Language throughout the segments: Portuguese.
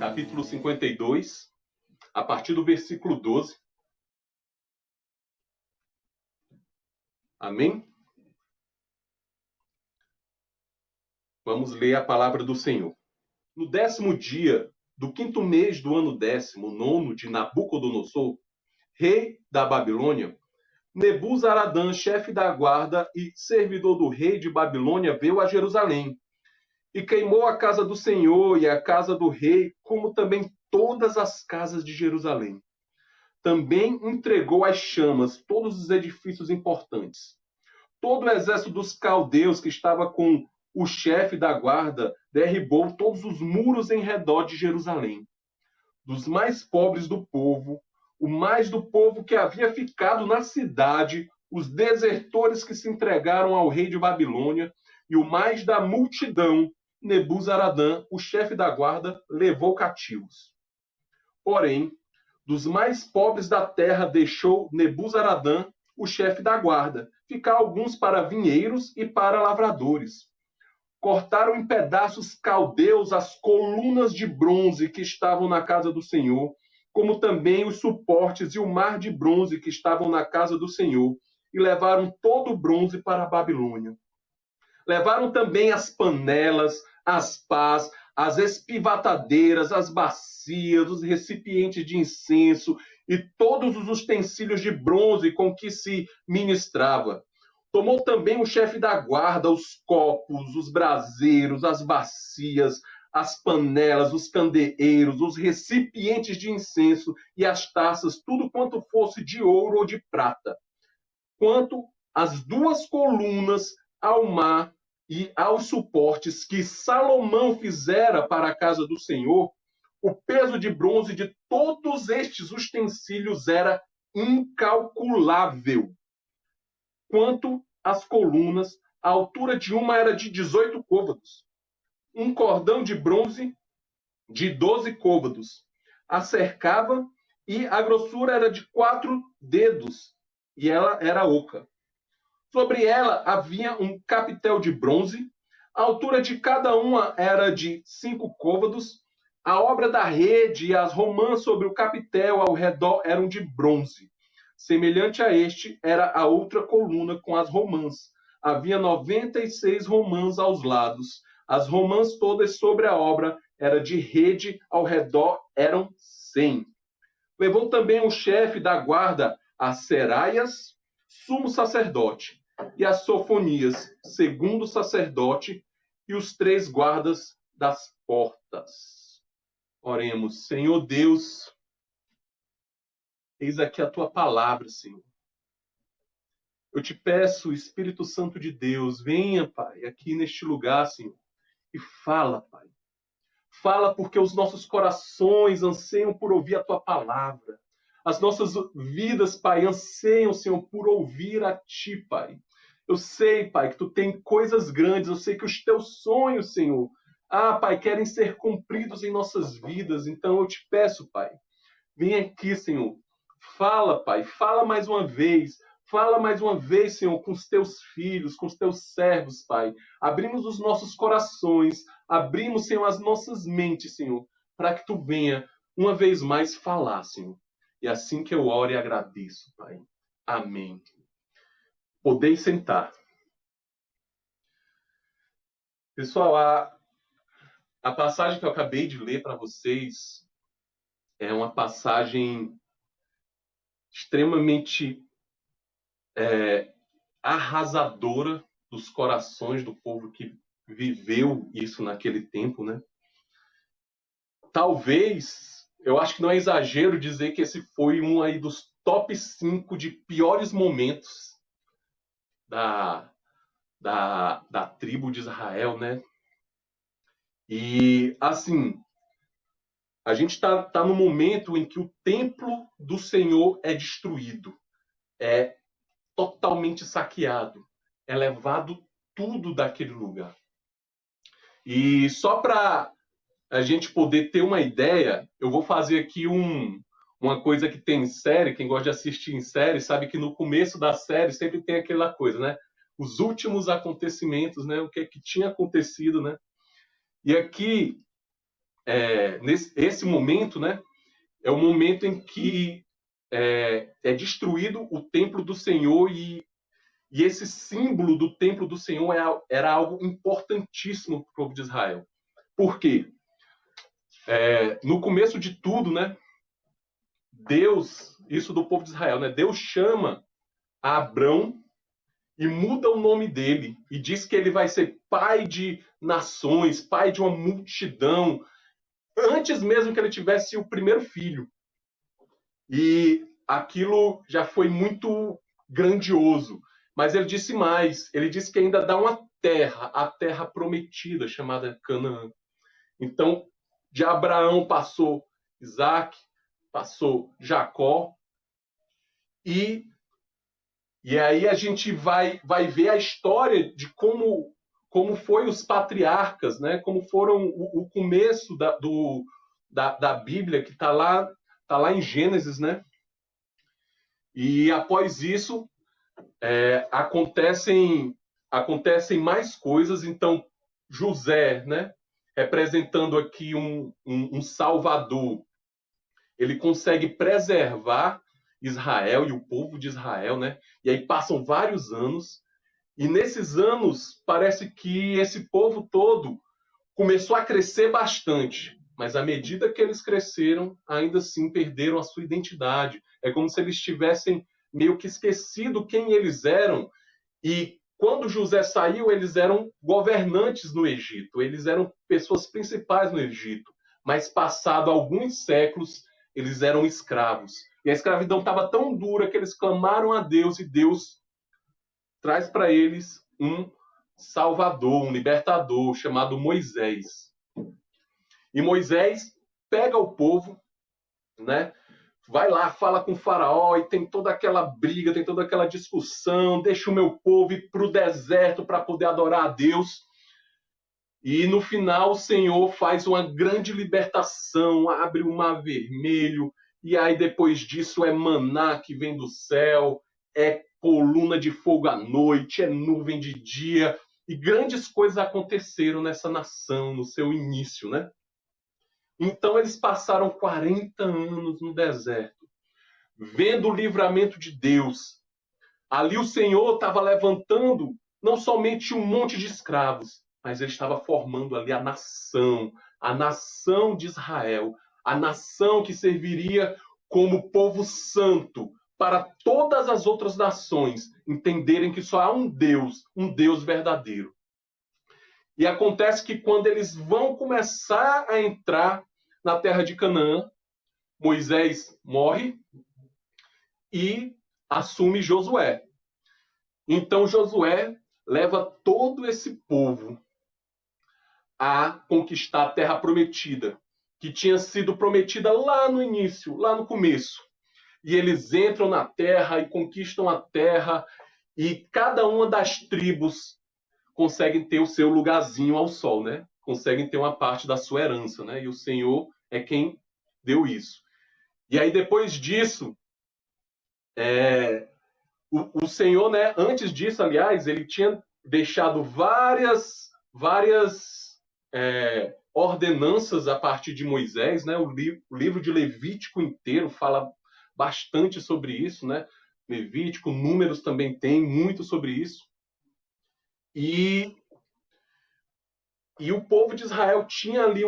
capítulo 52, a partir do versículo 12. Amém? Vamos ler a palavra do Senhor. No 10º dia do 5º mês do ano 19º de Nabucodonosor, rei da Babilônia, Nebuzaradã, chefe da guarda e servidor do rei de Babilônia, veio a Jerusalém e queimou a casa do Senhor e a casa do rei, como também todas as casas de Jerusalém. Também entregou às chamas todos os edifícios importantes. Todo o exército dos caldeus que estava com o chefe da guarda derribou todos os muros em redor de Jerusalém. Dos mais pobres do povo, o mais do povo que havia ficado na cidade, os desertores que se entregaram ao rei de Babilônia, e o mais da multidão, Nebuzaradã, o chefe da guarda, levou cativos. Porém, dos mais pobres da terra deixou Nebuzaradã, o chefe da guarda, ficar alguns para vinheiros e para lavradores. Cortaram em pedaços caldeus as colunas de bronze que estavam na casa do Senhor, como também os suportes e o mar de bronze que estavam na casa do Senhor, e levaram todo o bronze para a Babilônia. Levaram também as panelas, as pás, as espivatadeiras, as bacias, os recipientes de incenso e todos os utensílios de bronze com que se ministrava. Tomou também o chefe da guarda os copos, os braseiros, as bacias, as panelas, os candeeiros, os recipientes de incenso e as taças, tudo quanto fosse de ouro ou de prata. Quanto às 2 colunas, ao mar e aos suportes que Salomão fizera para a casa do Senhor, o peso de bronze de todos estes utensílios era incalculável. Quanto às colunas, a altura de uma era de 18 côvados. Um cordão de bronze de 12 côvados a cercava, e a grossura era de 4 dedos, e ela era oca. Sobre ela havia um capitel de bronze, a altura de cada uma era de 5 côvados, a obra da rede e as romãs sobre o capitel ao redor eram de bronze. Semelhante a este era a outra coluna com as romãs. Havia 96 romãs aos lados. As romãs todas sobre a obra era de rede, ao redor eram 100. Levou também o chefe da guarda a Seraias, sumo sacerdote, e a Sofonias, segundo sacerdote, e os 3 guardas das portas. Oremos. Senhor Deus, eis aqui a tua palavra, Senhor. Eu te peço, Espírito Santo de Deus, venha, Pai, aqui neste lugar, Senhor, e fala, Pai. Fala porque os nossos corações anseiam por ouvir a tua palavra. As nossas vidas, Pai, anseiam, Senhor, por ouvir a ti, Pai. Eu sei, Pai, que tu tem coisas grandes. Eu sei que os teus sonhos, Senhor, Pai, querem ser cumpridos em nossas vidas. Então eu te peço, Pai, vem aqui, Senhor. Fala, Pai, fala mais uma vez. Fala mais uma vez, Senhor, com os teus filhos, com os teus servos, Pai. Abrimos os nossos corações, abrimos, Senhor, as nossas mentes, Senhor, para que tu venha uma vez mais falar, Senhor. E assim que eu oro e agradeço, Pai. Amém. Podeis sentar. Pessoal, a passagem que eu acabei de ler para vocês é uma passagem extremamente arrasadora dos corações do povo que viveu isso naquele tempo, né? Talvez, eu acho que não é exagero dizer que esse foi um aí dos top 5 de piores momentos da tribo de Israel, né? E, assim, a gente está no momento em que o templo do Senhor é destruído, é totalmente saqueado, é levado tudo daquele lugar. E só para a gente poder ter uma ideia, eu vou fazer aqui uma coisa que tem em série. Quem gosta de assistir em série sabe que no começo da série sempre tem aquela coisa, né? Os últimos acontecimentos, né? O que tinha acontecido, né? E aqui esse momento, né, é o momento em que é destruído o templo do Senhor, e esse símbolo do templo do Senhor era algo importantíssimo para o povo de Israel. Por quê? No começo de tudo, né, Deus, isso do povo de Israel, né, Deus chama a Abrão e muda o nome dele e diz que ele vai ser pai de nações, pai de uma multidão, antes mesmo que ele tivesse o primeiro filho. E aquilo já foi muito grandioso. Mas ele disse mais, ele disse que ainda dá uma terra, a terra prometida, chamada Canaã. Então, de Abraão passou Isaac, passou Jacó, e aí a gente vai ver a história de como foi os patriarcas, né? Como foram o começo da Bíblia, que está lá em Gênesis, né? E após isso, acontecem mais coisas. Então, José, né, representando aqui um salvador, ele consegue preservar Israel e o povo de Israel, né? E aí passam vários anos, e nesses anos parece que esse povo todo começou a crescer bastante, mas à medida que eles cresceram, ainda assim perderam a sua identidade. É como se eles tivessem meio que esquecido quem eles eram. E quando José saiu, eles eram governantes no Egito, eles eram pessoas principais no Egito, mas passado alguns séculos, eles eram escravos. E a escravidão estava tão dura que eles clamaram a Deus, e Deus traz para eles um salvador, um libertador, chamado Moisés. E Moisés pega o povo, né? Vai lá, fala com o faraó, e tem toda aquela briga, tem toda aquela discussão, deixa o meu povo ir para o deserto para poder adorar a Deus. E no final o Senhor faz uma grande libertação, abre o mar vermelho, e aí depois disso é maná que vem do céu, é coluna de fogo à noite, é nuvem de dia, e grandes coisas aconteceram nessa nação, no seu início, né? Então eles passaram 40 anos no deserto, vendo o livramento de Deus. Ali o Senhor estava levantando não somente um monte de escravos, mas ele estava formando ali a nação de Israel, a nação que serviria como povo santo para todas as outras nações entenderem que só há um Deus verdadeiro. E acontece que quando eles vão começar a entrar na terra de Canaã, Moisés morre e assume Josué. Então Josué leva todo esse povo a conquistar a terra prometida, que tinha sido prometida lá no início, lá no começo. E eles entram na terra e conquistam a terra, e cada uma das tribos conseguem ter o seu lugarzinho ao sol, né? Conseguem ter uma parte da sua herança, né? E o Senhor é quem deu isso. E aí depois disso, o Senhor, né? Antes disso, aliás, ele tinha deixado várias ordenanças a partir de Moisés, né? O livro de Levítico inteiro fala bastante sobre isso, né? Levítico, Números também tem muito sobre isso. E o povo de Israel tinha ali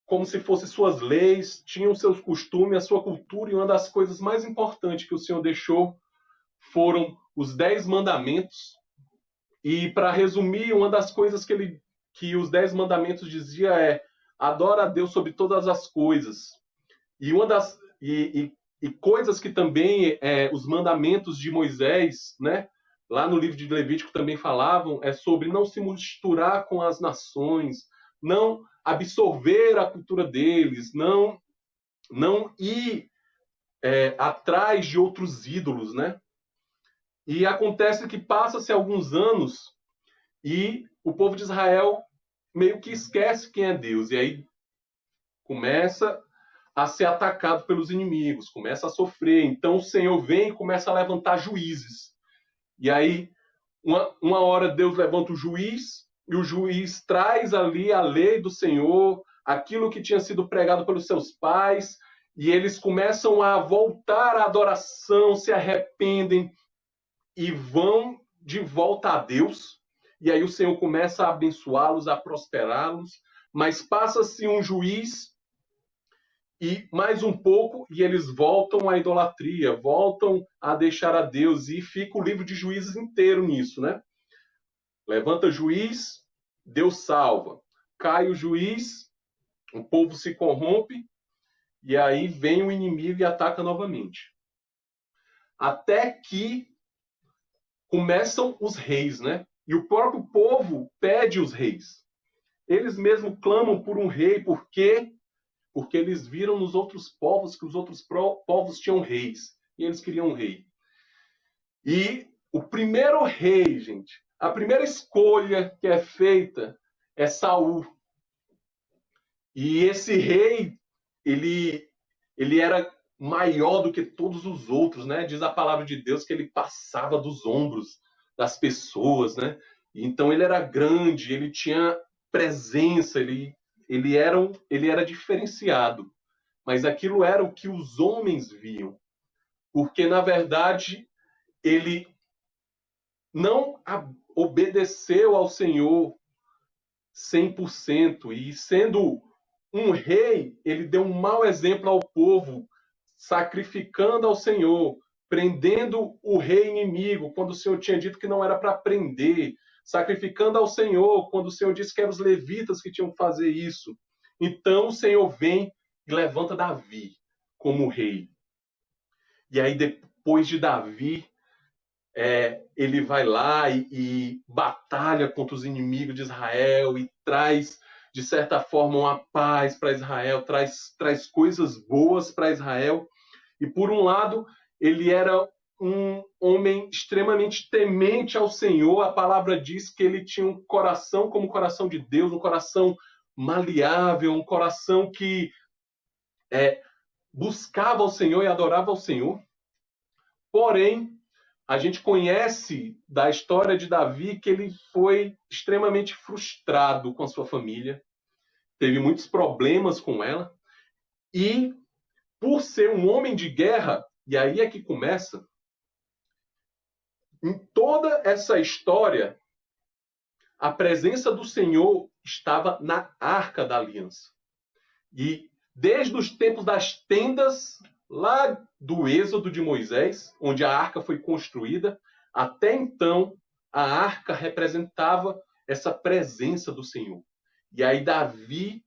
como se fossem suas leis, tinha os seus costumes, a sua cultura, e uma das coisas mais importantes que o Senhor deixou foram os 10 mandamentos. E, para resumir, uma das coisas que os 10 mandamentos dizia é: adora a Deus sobre todas as coisas. E uma das coisas que também os mandamentos de Moisés, né, lá no livro de Levítico também falavam, é sobre não se misturar com as nações, não absorver a cultura deles, não ir atrás de outros ídolos, né? E acontece que passa-se alguns anos e o povo de Israel meio que esquece quem é Deus, e aí começa a ser atacado pelos inimigos, começa a sofrer. Então o Senhor vem e começa a levantar juízes. E aí, uma hora Deus levanta o juiz, e o juiz traz ali a lei do Senhor, aquilo que tinha sido pregado pelos seus pais, e eles começam a voltar à adoração, se arrependem e vão de volta a Deus. E aí o Senhor começa a abençoá-los, a prosperá-los, mas passa-se um juiz e mais um pouco, e eles voltam à idolatria, voltam a deixar a Deus, e fica o livro de Juízes inteiro nisso, né? Levanta juiz, Deus salva. Cai o juiz, o povo se corrompe, e aí vem o inimigo e ataca novamente. Até que começam os reis, né? E o próprio povo pede os reis. Eles mesmos clamam por um rei, por quê? Porque eles viram nos outros povos que os outros povos tinham reis, e eles queriam um rei. E o primeiro rei, gente, a primeira escolha que é feita é Saul. E esse rei, ele era maior do que todos os outros, né? Diz a palavra de Deus que ele passava dos ombros das pessoas, né? Então ele era grande, ele tinha presença, ele era diferenciado. Mas aquilo era o que os homens viam. Porque, na verdade, ele não obedeceu ao Senhor 100%. E sendo um rei, ele deu um mau exemplo ao povo, sacrificando ao Senhor, prendendo o rei inimigo, quando o Senhor tinha dito que não era para prender, sacrificando ao Senhor, quando o Senhor disse que eram os levitas que tinham que fazer isso. Então o Senhor vem e levanta Davi como rei. E aí, depois de Davi, ele vai lá e batalha contra os inimigos de Israel e traz, de certa forma, uma paz para Israel, traz coisas boas para Israel. E, por um lado, ele era um homem extremamente temente ao Senhor. A palavra diz que ele tinha um coração como o coração de Deus, um coração maleável, um coração que buscava ao Senhor e adorava ao Senhor. Porém, a gente conhece da história de Davi que ele foi extremamente frustrado com a sua família, teve muitos problemas com ela, e por ser um homem de guerra, e aí é que começa, em toda essa história, a presença do Senhor estava na Arca da Aliança. E desde os tempos das tendas, lá do Êxodo de Moisés, onde a arca foi construída, até então a arca representava essa presença do Senhor. E aí Davi,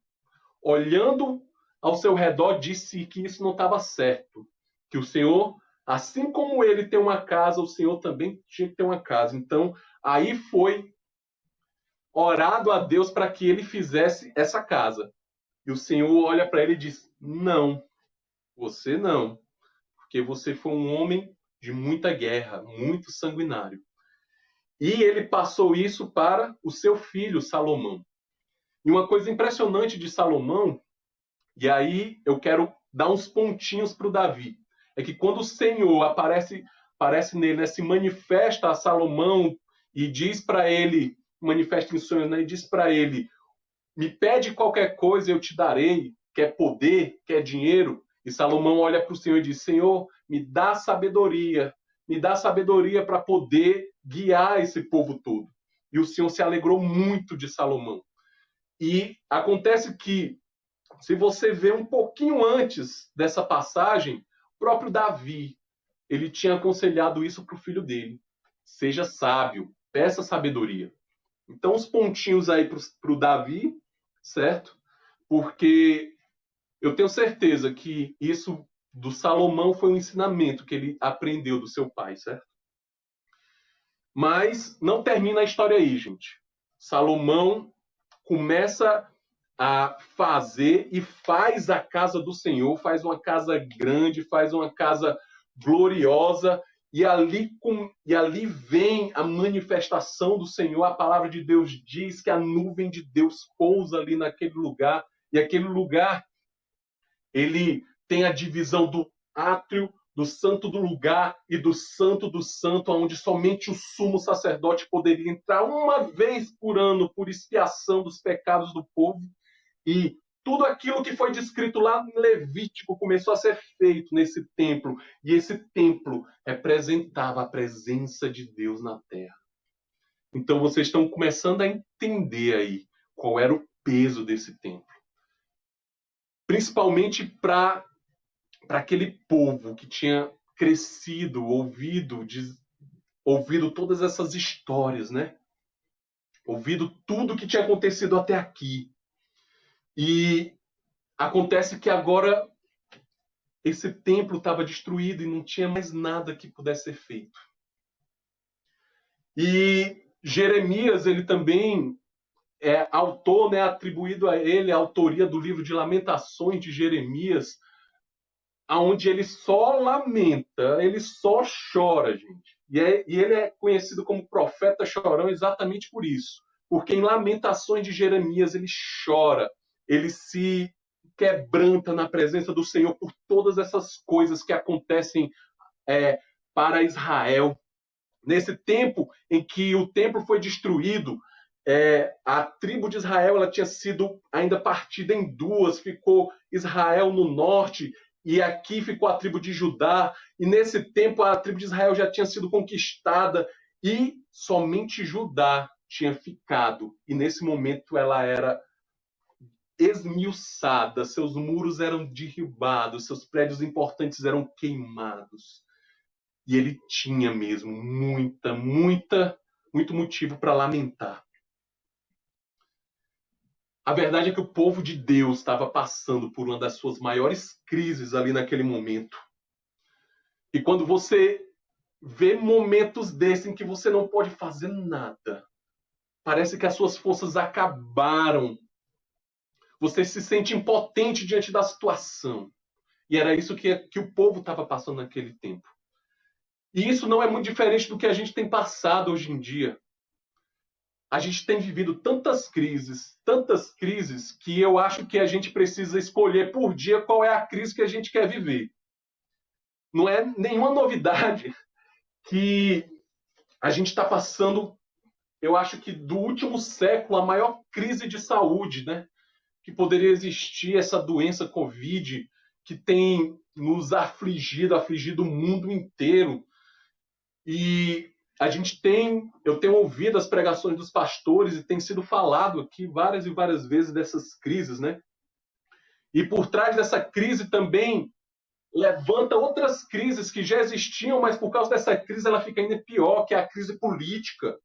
olhando ao seu redor, disse que isso não estava certo, que o Senhor, assim como ele tem uma casa, o Senhor também tinha que ter uma casa. Então, aí foi orado a Deus para que ele fizesse essa casa. E o Senhor olha para ele e diz: não, você não, porque você foi um homem de muita guerra, muito sanguinário. E ele passou isso para o seu filho, Salomão. E uma coisa impressionante de Salomão, e aí eu quero dar uns pontinhos para o Davi, é que quando o Senhor aparece nele, né, se manifesta a Salomão e diz para ele, manifesta em sonhos, né, e diz para ele: me pede qualquer coisa, eu te darei, quer poder, quer dinheiro. E Salomão olha para o Senhor e diz: Senhor, me dá sabedoria para poder guiar esse povo todo. E o Senhor se alegrou muito de Salomão. E acontece que, se você vê um pouquinho antes dessa passagem, o próprio Davi, ele tinha aconselhado isso para o filho dele: seja sábio, peça sabedoria. Então, os pontinhos aí para o Davi, certo? Porque eu tenho certeza que isso do Salomão foi um ensinamento que ele aprendeu do seu pai, certo? Mas não termina a história aí, gente. Salomão começa a fazer e faz a casa do Senhor, faz uma casa grande, faz uma casa gloriosa, e ali vem a manifestação do Senhor. A palavra de Deus diz que a nuvem de Deus pousa ali naquele lugar, e aquele lugar, ele tem a divisão do átrio, do santo do lugar e do santo, onde somente o sumo sacerdote poderia entrar uma vez por ano por expiação dos pecados do povo. E tudo aquilo que foi descrito lá em Levítico começou a ser feito nesse templo. E esse templo representava a presença de Deus na terra. Então vocês estão começando a entender aí qual era o peso desse templo. Principalmente para aquele povo que tinha crescido, ouvido todas essas histórias, né? Ouvido tudo que tinha acontecido até aqui. E acontece que agora esse templo estava destruído e não tinha mais nada que pudesse ser feito. E Jeremias, ele também é autor, né, atribuído a ele a autoria do livro de Lamentações de Jeremias, onde ele só lamenta, ele só chora, gente. E ele é conhecido como profeta chorão exatamente por isso. Porque em Lamentações de Jeremias ele chora, ele se quebranta na presença do Senhor por todas essas coisas que acontecem para Israel. Nesse tempo em que o templo foi destruído, a tribo de Israel ela tinha sido ainda partida em duas, ficou Israel no norte e aqui ficou a tribo de Judá, e nesse tempo a tribo de Israel já tinha sido conquistada e somente Judá tinha ficado, e nesse momento ela era esmiuçada, seus muros eram derribados, seus prédios importantes eram queimados. E ele tinha mesmo muito motivo para lamentar. A verdade é que o povo de Deus estava passando por uma das suas maiores crises ali naquele momento. E quando você vê momentos desses em que você não pode fazer nada, parece que as suas forças acabaram. Você se sente impotente diante da situação. E era isso que o povo estava passando naquele tempo. E isso não é muito diferente do que a gente tem passado hoje em dia. A gente tem vivido tantas crises, que eu acho que a gente precisa escolher por dia qual é a crise que a gente quer viver. Não é nenhuma novidade que a gente está passando, eu acho que do último século, a maior crise de saúde, né? Que poderia existir, essa doença Covid, que tem nos afligido o mundo inteiro. E eu tenho ouvido as pregações dos pastores e tem sido falado aqui várias e várias vezes dessas crises, né? E por trás dessa crise também levanta outras crises que já existiam, mas por causa dessa crise ela fica ainda pior, que é a crise política.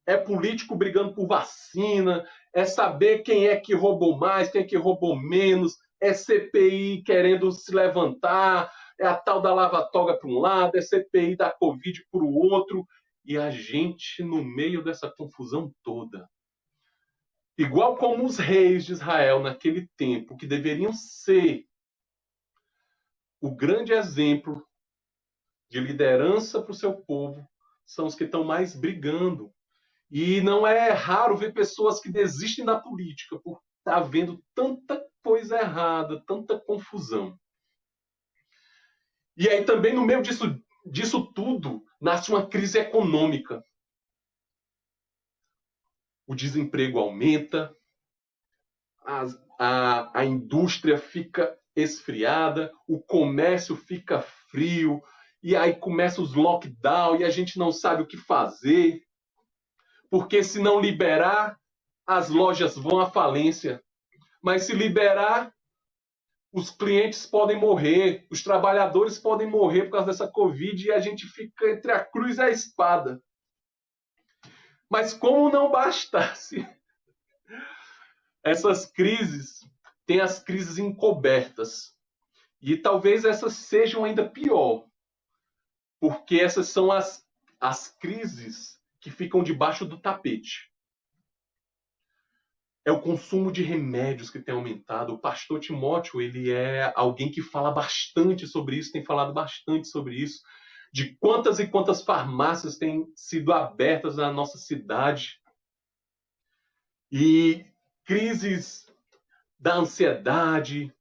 É político brigando por vacina, é saber quem é que roubou mais, quem é que roubou menos, é CPI querendo se levantar, é a tal da lava-toga para um lado, é CPI da Covid para o outro, e a gente no meio dessa confusão toda. Igual como os reis de Israel naquele tempo, que deveriam ser o grande exemplo de liderança para o seu povo, são os que estão mais brigando. E não é raro ver pessoas que desistem da política por estar vendo tanta coisa errada, tanta confusão. E aí também no meio disso tudo nasce uma crise econômica. O desemprego aumenta, a indústria fica esfriada, o comércio fica frio, e aí começa os lockdown e a gente não sabe o que fazer, porque se não liberar, as lojas vão à falência. Mas se liberar, os clientes podem morrer, os trabalhadores podem morrer por causa dessa Covid e a gente fica entre a cruz e a espada. Mas como não bastasse essas crises, tem as crises encobertas. E talvez essas sejam ainda pior, porque essas são as crises que ficam debaixo do tapete. É o consumo de remédios que tem aumentado. O pastor Timóteo, ele é alguém que fala bastante sobre isso, tem falado bastante sobre isso, de quantas e quantas farmácias têm sido abertas na nossa cidade. E crises da ansiedade,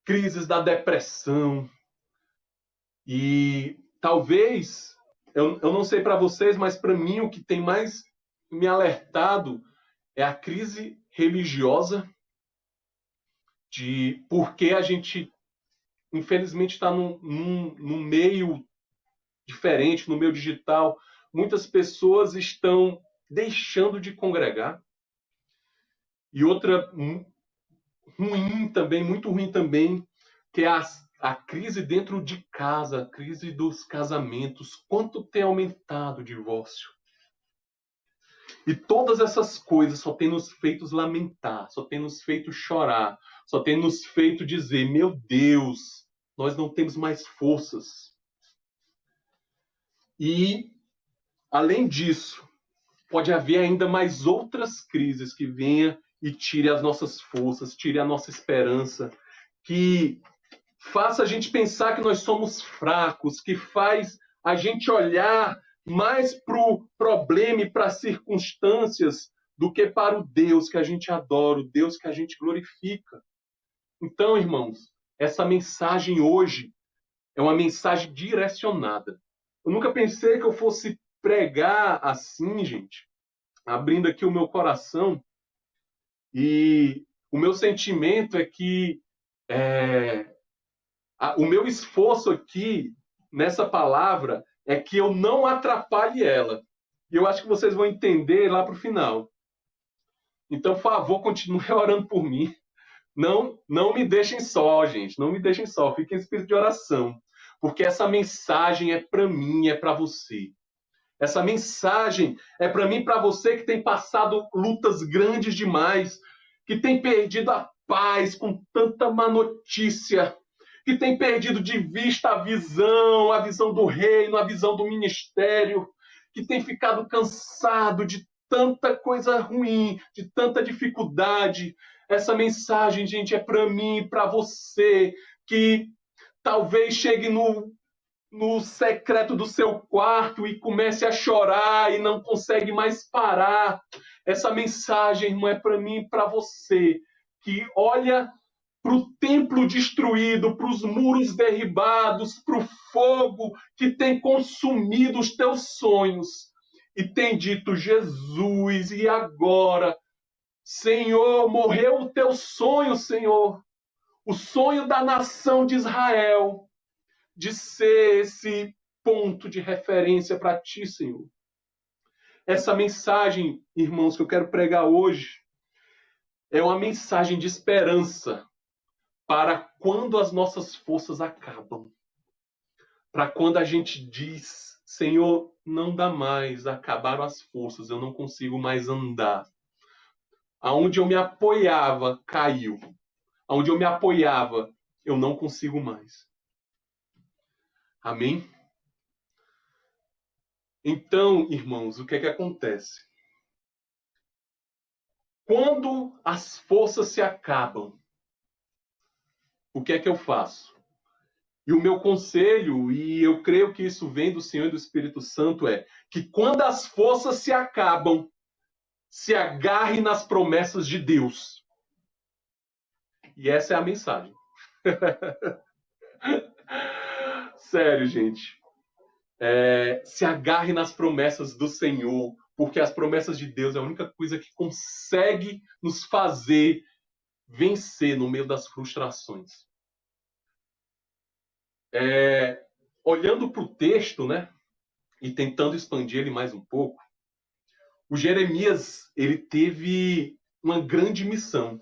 crises da depressão. E talvez, eu não sei para vocês, mas para mim o que tem mais me alertado é a crise religiosa de porque a gente, infelizmente, está num meio diferente, no meio digital. Muitas pessoas estão deixando de congregar. E outra ruim também, muito ruim também, que é a crise dentro de casa, a crise dos casamentos. Quanto tem aumentado o divórcio? E todas essas coisas só têm nos feito lamentar, só têm nos feito chorar, só têm nos feito dizer, meu Deus, nós não temos mais forças. E, além disso, pode haver ainda mais outras crises que venham e tire as nossas forças, tire a nossa esperança, que faça a gente pensar que nós somos fracos, que faz a gente olhar mais para o problema e para as circunstâncias do que para o Deus que a gente adora, o Deus que a gente glorifica. Então, irmãos, essa mensagem hoje é uma mensagem direcionada. Eu nunca pensei que eu fosse pregar assim, gente, abrindo aqui o meu coração, e o meu sentimento é que o meu esforço aqui, nessa palavra, é que eu não atrapalhe ela. E eu acho que vocês vão entender lá para o final. Então, por favor, continue orando por mim. Não me deixem só, gente. Não me deixem só. Fiquem em espírito de oração. Porque essa mensagem é para mim, é para você. Essa mensagem é para mim e para você que tem passado lutas grandes demais, que tem perdido a paz com tanta má notícia, que tem perdido de vista a visão do reino, a visão do ministério, que tem ficado cansado de tanta coisa ruim, de tanta dificuldade. Essa mensagem, gente, é para mim e para você, que talvez chegue no secreto do seu quarto e comece a chorar e não consegue mais parar. Essa mensagem não é para mim e para você, que olha para o templo destruído, para os muros derribados, para o fogo que tem consumido os teus sonhos e tem dito, Jesus, e agora? Senhor, morreu o teu sonho, Senhor, o sonho da nação de Israel, de ser esse ponto de referência para ti, Senhor. Essa mensagem, irmãos, que eu quero pregar hoje, é uma mensagem de esperança para quando as nossas forças acabam. Para quando a gente diz, Senhor, não dá mais, acabaram as forças, eu não consigo mais andar. Aonde eu me apoiava, caiu. Aonde eu me apoiava, eu não consigo mais. Amém? Então, irmãos, o que é que acontece? Quando as forças se acabam, o que é que eu faço? E o meu conselho, e eu creio que isso vem do Senhor e do Espírito Santo, é que quando as forças se acabam, se agarre nas promessas de Deus. E essa é a mensagem. Sério, gente. Se agarre nas promessas do Senhor, porque as promessas de Deus é a única coisa que consegue nos fazer vencer no meio das frustrações. Olhando para o texto, né, e tentando expandir ele mais um pouco, o Jeremias ele teve uma grande missão.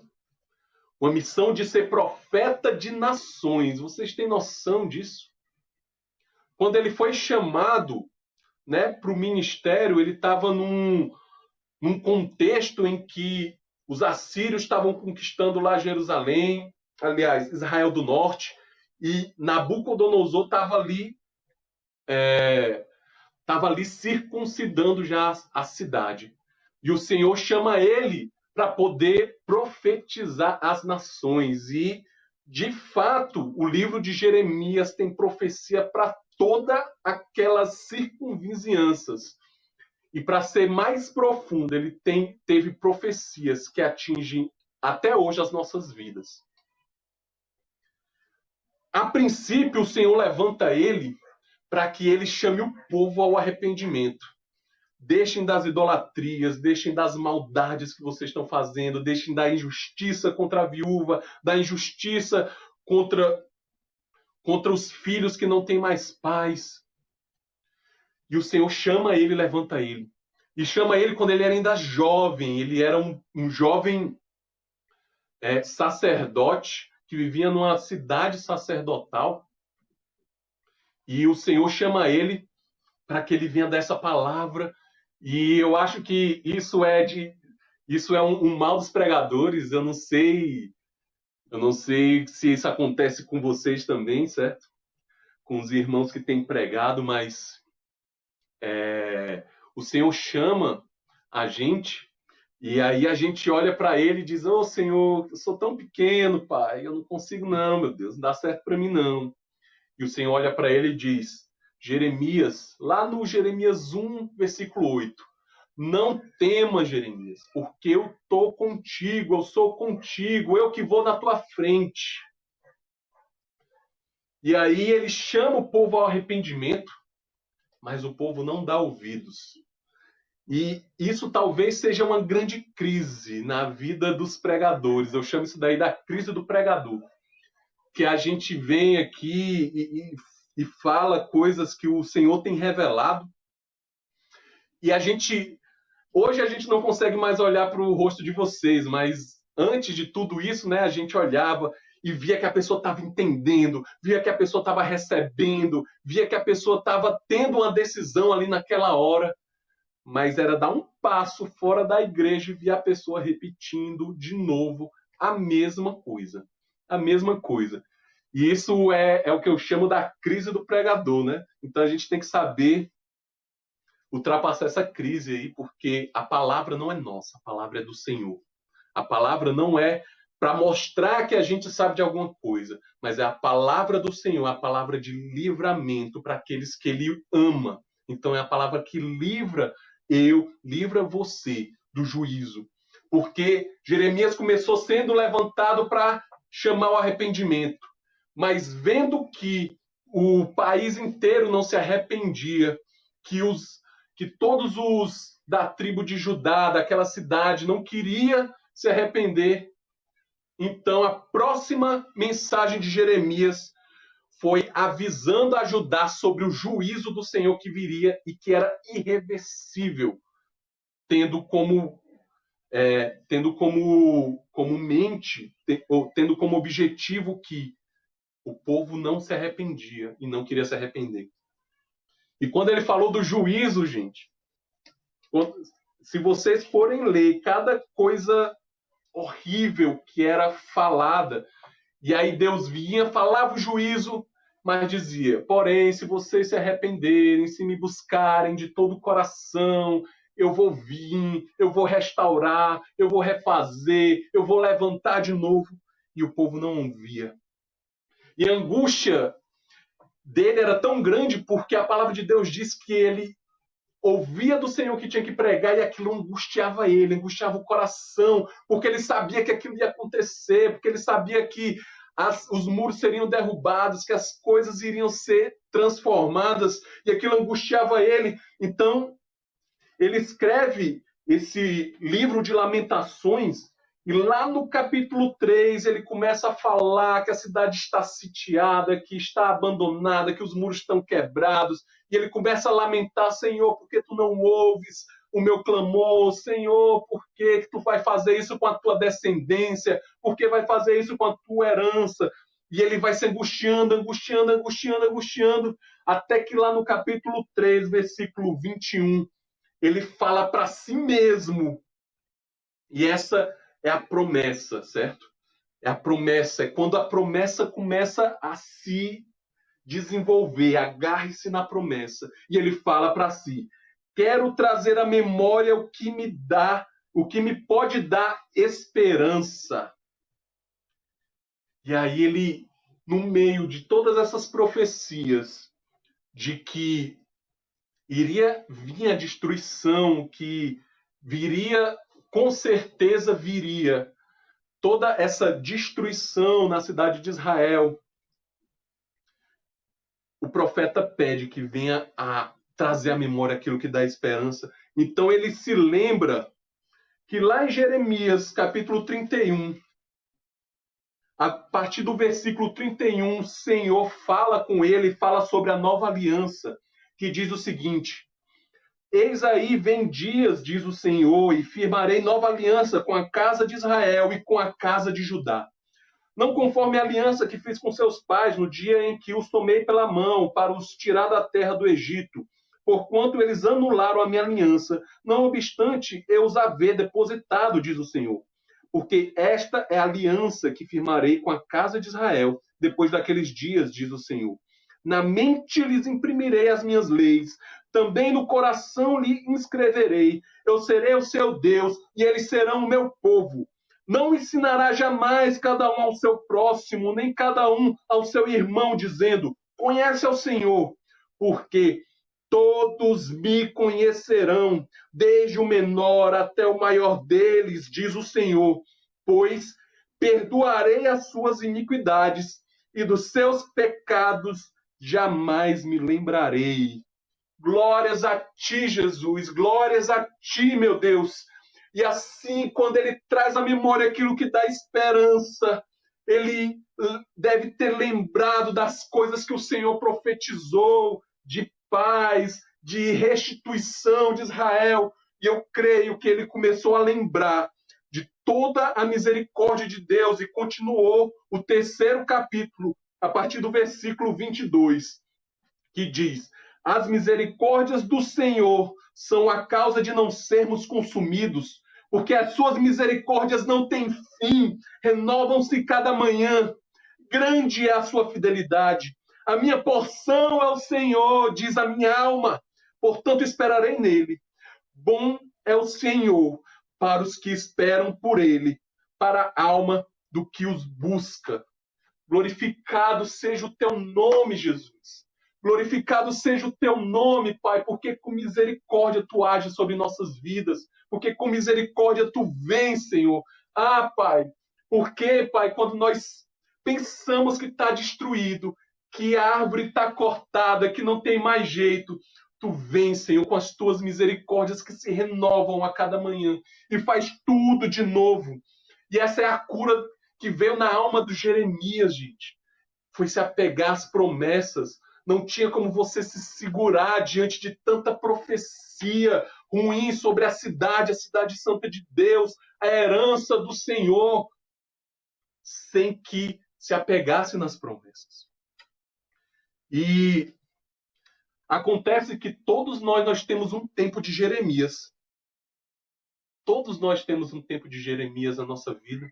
Uma missão de ser profeta de nações. Vocês têm noção disso? Quando ele foi chamado, né, para o ministério, ele estava num contexto em que os assírios estavam conquistando lá Jerusalém, aliás, Israel do Norte, e Nabucodonosor estava ali circuncidando já a cidade. E o Senhor chama ele para poder profetizar as nações. E, de fato, o livro de Jeremias tem profecia para todas aquelas circunvizinhanças. E, para ser mais profundo, ele teve profecias que atingem até hoje as nossas vidas. A princípio, o Senhor levanta ele para que ele chame o povo ao arrependimento. Deixem das idolatrias, deixem das maldades que vocês estão fazendo, deixem da injustiça contra a viúva, da injustiça contra os filhos que não têm mais pais. E o Senhor chama ele, levanta ele. E chama ele quando ele era ainda jovem. Ele era um jovem sacerdote que vivia numa cidade sacerdotal. E o Senhor chama ele para que ele venha dessa palavra. E eu acho que isso é um mal dos pregadores. Eu não sei se isso acontece com vocês também, certo? Com os irmãos que têm pregado, mas o Senhor chama a gente e aí a gente olha para ele e diz: "Ô Senhor, eu sou tão pequeno, pai, eu não consigo não, meu Deus, não dá certo para mim não". E o Senhor olha para ele e diz, Jeremias, lá no Jeremias 1, versículo 8, não temas, Jeremias, porque eu estou contigo, eu sou contigo, eu que vou na tua frente. E aí ele chama o povo ao arrependimento, mas o povo não dá ouvidos. E isso talvez seja uma grande crise na vida dos pregadores. Eu chamo isso daí da crise do pregador. Que a gente vem aqui e fala coisas que o Senhor tem revelado. E hoje a gente não consegue mais olhar para o rosto de vocês, mas antes de tudo isso, né, a gente olhava e via que a pessoa estava entendendo, via que a pessoa estava recebendo, via que a pessoa estava tendo uma decisão ali naquela hora. Mas era dar um passo fora da igreja e ver a pessoa repetindo de novo a mesma coisa. A mesma coisa. E isso é o que eu chamo da crise do pregador, né? Então a gente tem que saber ultrapassar essa crise aí, porque a palavra não é nossa, a palavra é do Senhor. A palavra não é para mostrar que a gente sabe de alguma coisa, mas é a palavra do Senhor, a palavra de livramento para aqueles que Ele ama. Então é a palavra que livra você do juízo. Porque Jeremias começou sendo levantado para chamar o arrependimento, mas vendo que o país inteiro não se arrependia, que todos os da tribo de Judá, daquela cidade, não queria se arrepender, então a próxima mensagem de Jeremias foi avisando a Judá sobre o juízo do Senhor que viria e que era irreversível, tendo como mente, ou tendo como objetivo que o povo não se arrependia e não queria se arrepender. E quando ele falou do juízo, gente, se vocês forem ler cada coisa horrível que era falada, e aí Deus vinha, falava o juízo, mas dizia, porém, se vocês se arrependerem, se me buscarem de todo o coração, eu vou vir, eu vou restaurar, eu vou refazer, eu vou levantar de novo. E o povo não ouvia. E a angústia dele era tão grande porque a palavra de Deus diz que ele ouvia do Senhor que tinha que pregar e aquilo angustiava ele, angustiava o coração, porque ele sabia que aquilo ia acontecer, porque ele sabia que os muros seriam derrubados, que as coisas iriam ser transformadas, e aquilo angustiava ele. Então, ele escreve esse livro de Lamentações, e lá no capítulo 3 ele começa a falar que a cidade está sitiada, que está abandonada, que os muros estão quebrados, e ele começa a lamentar, Senhor, por que tu não ouves o meu clamor? Senhor, por que tu vai fazer isso com a tua descendência? Por que vai fazer isso com a tua herança? E ele vai se angustiando, angustiando, angustiando, angustiando, até que lá no capítulo 3, versículo 21, ele fala para si mesmo. E essa é a promessa, certo? É a promessa, é quando a promessa começa a se desenvolver, agarre-se na promessa. E ele fala para si, quero trazer à memória o que me pode dar esperança. E aí ele, no meio de todas essas profecias de que iria vir a destruição, que viria, com certeza viria toda essa destruição na cidade de Israel, o profeta pede que venha a trazer à memória aquilo que dá esperança. Então ele se lembra que lá em Jeremias, capítulo 31, a partir do versículo 31, o Senhor fala com ele, fala sobre a nova aliança, que diz o seguinte: eis aí vem dias, diz o Senhor, e firmarei nova aliança com a casa de Israel e com a casa de Judá. Não conforme a aliança que fiz com seus pais no dia em que os tomei pela mão para os tirar da terra do Egito, porquanto eles anularam a minha aliança, não obstante eu os haver depositado, diz o Senhor. Porque esta é a aliança que firmarei com a casa de Israel depois daqueles dias, diz o Senhor. Na mente lhes imprimirei as minhas leis, também no coração lhe inscreverei. Eu serei o seu Deus e eles serão o meu povo. Não ensinará jamais cada um ao seu próximo, nem cada um ao seu irmão, dizendo: conhece ao Senhor, porque todos me conhecerão, desde o menor até o maior deles, diz o Senhor, pois perdoarei as suas iniquidades e dos seus pecados jamais me lembrarei. Glórias a ti, Jesus, glórias a ti, meu Deus. E assim, quando ele traz à memória aquilo que dá esperança, ele deve ter lembrado das coisas que o Senhor profetizou, de paz, de restituição de Israel. E eu creio que ele começou a lembrar de toda a misericórdia de Deus e continuou o terceiro capítulo, a partir do versículo 22, que diz: as misericórdias do Senhor são a causa de não sermos consumidos, porque as suas misericórdias não têm fim, renovam-se cada manhã. Grande é a sua fidelidade. A minha porção é o Senhor, diz a minha alma, portanto esperarei nele. Bom é o Senhor para os que esperam por ele, para a alma do que os busca. Glorificado seja o teu nome, Jesus. Glorificado seja o teu nome, Pai, porque com misericórdia tu ages sobre nossas vidas, porque com misericórdia tu vens, Senhor. Ah, Pai, porque, Pai, quando nós pensamos que está destruído, que a árvore está cortada, que não tem mais jeito, tu vens, Senhor, com as tuas misericórdias que se renovam a cada manhã e faz tudo de novo. E essa é a cura que veio na alma do Jeremias, gente. Foi se apegar às promessas. Não tinha como você se segurar diante de tanta profecia ruim sobre a cidade santa de Deus, a herança do Senhor, sem que se apegasse nas promessas. E acontece que todos nós temos um tempo de Jeremias. Todos nós temos um tempo de Jeremias na nossa vida.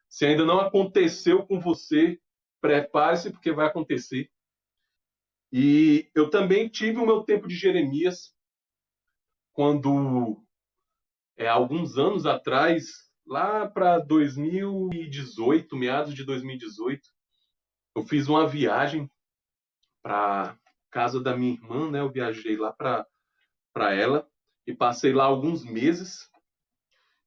Se ainda não aconteceu com você, prepare-se, porque vai acontecer. E eu também tive o meu tempo de Jeremias, quando, alguns anos atrás, lá para 2018, meados de 2018, eu fiz uma viagem para casa da minha irmã, né? Eu viajei lá para ela e passei lá alguns meses.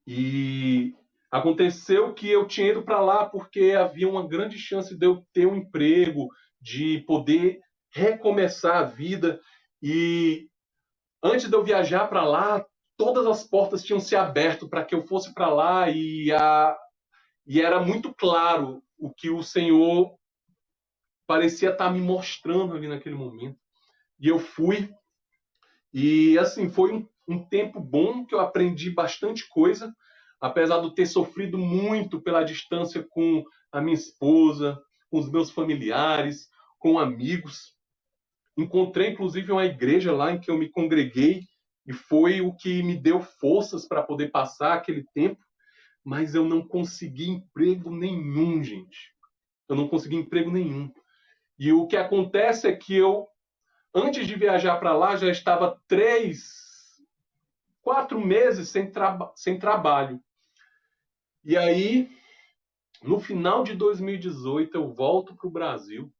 E aconteceu que eu tinha ido para lá porque havia uma grande chance de eu ter um emprego, de poder recomeçar a vida. E antes de eu viajar para lá, todas as portas tinham se aberto para que eu fosse para lá e era muito claro o que o Senhor parecia estar me mostrando ali naquele momento. E eu fui. E assim, foi um tempo bom que eu aprendi bastante coisa, apesar de eu ter sofrido muito pela distância com a minha esposa, com os meus familiares, com amigos. Encontrei, inclusive, uma igreja lá em que eu me congreguei e foi o que me deu forças para poder passar aquele tempo, mas eu não consegui emprego nenhum, gente. Eu não consegui emprego nenhum. E o que acontece é que eu, antes de viajar para lá, já estava 4 meses sem trabalho. E aí, no final de 2018, eu volto para o Brasil,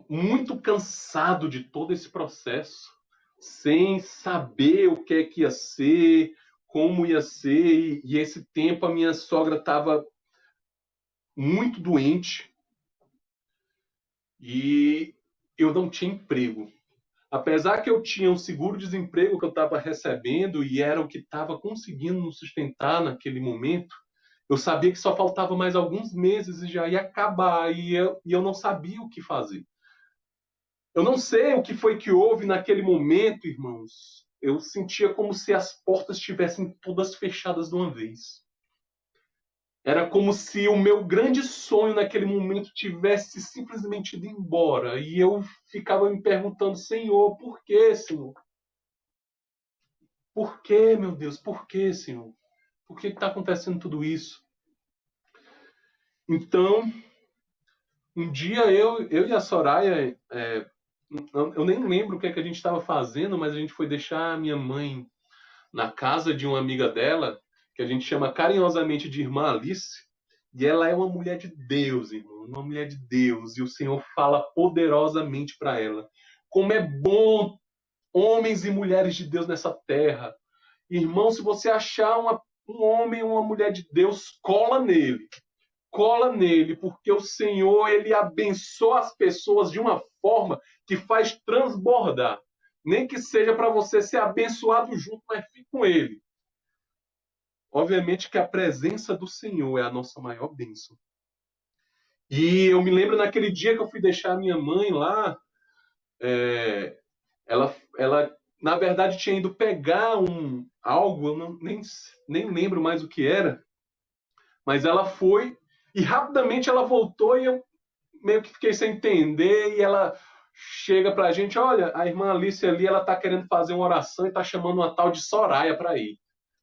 muito cansado de todo esse processo, sem saber o que é que ia ser, como ia ser, e esse tempo a minha sogra estava muito doente. E eu não tinha emprego. Apesar que eu tinha um seguro-desemprego que eu estava recebendo e era o que estava conseguindo nos sustentar naquele momento, eu sabia que só faltava mais alguns meses e já ia acabar, e eu não sabia o que fazer. Eu não sei o que foi que houve naquele momento, irmãos. Eu sentia como se as portas estivessem todas fechadas de uma vez. Era como se o meu grande sonho naquele momento tivesse simplesmente ido embora. E eu ficava me perguntando, Senhor, por que, Senhor? Por que, meu Deus? Por que, Senhor? Por que está acontecendo tudo isso? Então, um dia eu e a Soraya, eu nem lembro o que é que a gente estava fazendo, mas a gente foi deixar a minha mãe na casa de uma amiga dela, que a gente chama carinhosamente de Irmã Alice, e ela é uma mulher de Deus, irmão, uma mulher de Deus, e o Senhor fala poderosamente para ela. Como é bom homens e mulheres de Deus nessa terra. Irmão, se você achar um homem ou uma mulher de Deus, cola nele. Cola nele, porque o Senhor, ele abençoa as pessoas de uma forma que faz transbordar. Nem que seja para você ser abençoado junto, mas fique com ele. Obviamente que a presença do Senhor é a nossa maior bênção. E eu me lembro naquele dia que eu fui deixar a minha mãe lá, ela na verdade tinha ido pegar algo, eu nem lembro mais o que era, mas ela foi e rapidamente ela voltou e eu meio que fiquei sem entender e ela chega pra gente, olha, a irmã Alice ali, ela tá querendo fazer uma oração e tá chamando uma tal de Soraya para ir.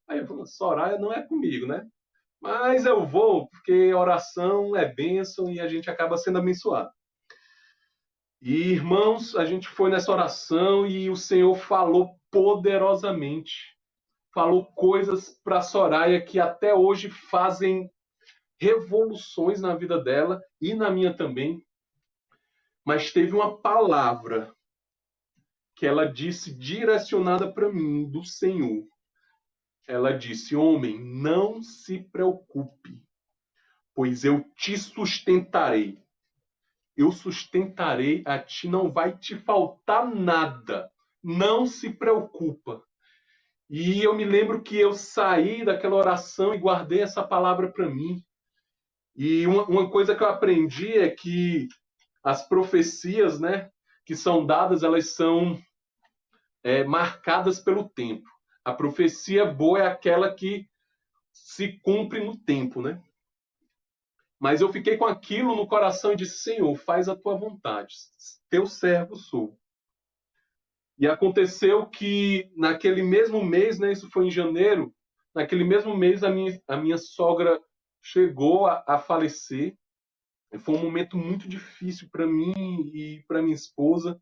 Aí eu falo, Soraya não é comigo, né? Mas eu vou, porque oração é bênção e a gente acaba sendo abençoado. E, irmãos, a gente foi nessa oração e o Senhor falou poderosamente. Falou coisas para Soraya que até hoje fazem revoluções na vida dela e na minha também. Mas teve uma palavra que ela disse direcionada para mim, do Senhor. Ela disse, homem, não se preocupe, pois eu te sustentarei. Eu sustentarei a ti, não vai te faltar nada. Não se preocupa. E eu me lembro que eu saí daquela oração e guardei essa palavra para mim. E uma coisa que eu aprendi é que as profecias, né, que são dadas, elas são marcadas pelo tempo. A profecia boa é aquela que se cumpre no tempo, né? Mas eu fiquei com aquilo no coração e disse, Senhor, faz a tua vontade. Teu servo sou. E aconteceu que naquele mesmo mês, né, isso foi em janeiro, naquele mesmo mês a minha sogra chegou a falecer. Foi um momento muito difícil para mim e para minha esposa.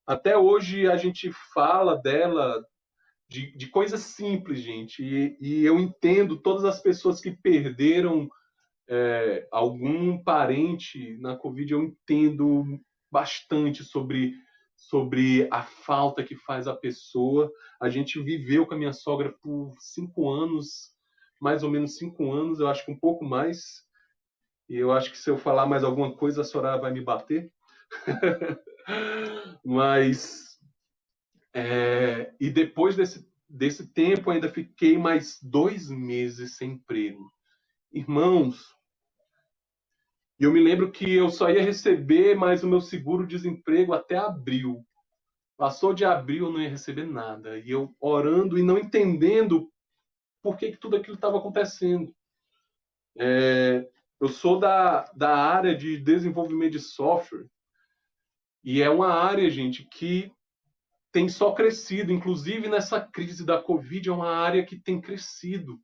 Até hoje a gente fala dela, de coisas simples, gente. E eu entendo todas as pessoas que perderam algum parente na Covid, eu entendo bastante sobre a falta que faz a pessoa. A gente viveu com a minha sogra por 5 anos, mais ou menos 5 anos, eu acho que um pouco mais. E eu acho que se eu falar mais alguma coisa, a Soraya vai me bater. Mas, e depois desse tempo, ainda fiquei mais 2 meses sem emprego. Irmãos, e eu me lembro que eu só ia receber mais o meu seguro-desemprego até abril. Passou de abril, eu não ia receber nada. E eu orando e não entendendo por que tudo aquilo estava acontecendo. Eu sou da área de desenvolvimento de software. E é uma área, gente, que tem só crescido. Inclusive, nessa crise da Covid, é uma área que tem crescido.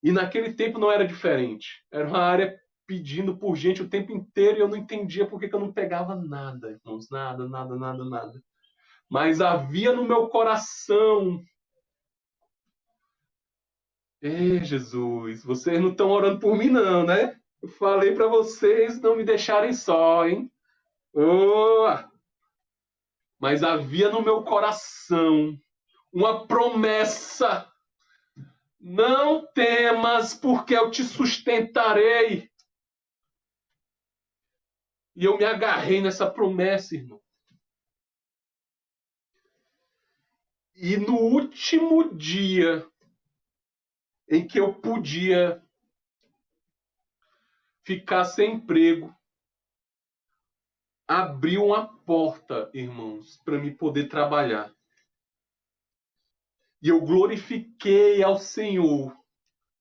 E naquele tempo não era diferente. Era uma área pedindo por gente o tempo inteiro e eu não entendia por que eu não pegava nada, irmãos. Nada, nada, nada, nada. Mas havia no meu coração. Jesus, vocês não estão orando por mim, não, né? Eu falei para vocês não me deixarem só, hein? Oh! Mas havia no meu coração uma promessa. Não temas, porque eu te sustentarei. E eu me agarrei nessa promessa, irmão. E no último dia em que eu podia ficar sem emprego, abriu uma porta, irmãos, para me poder trabalhar. E eu glorifiquei ao Senhor,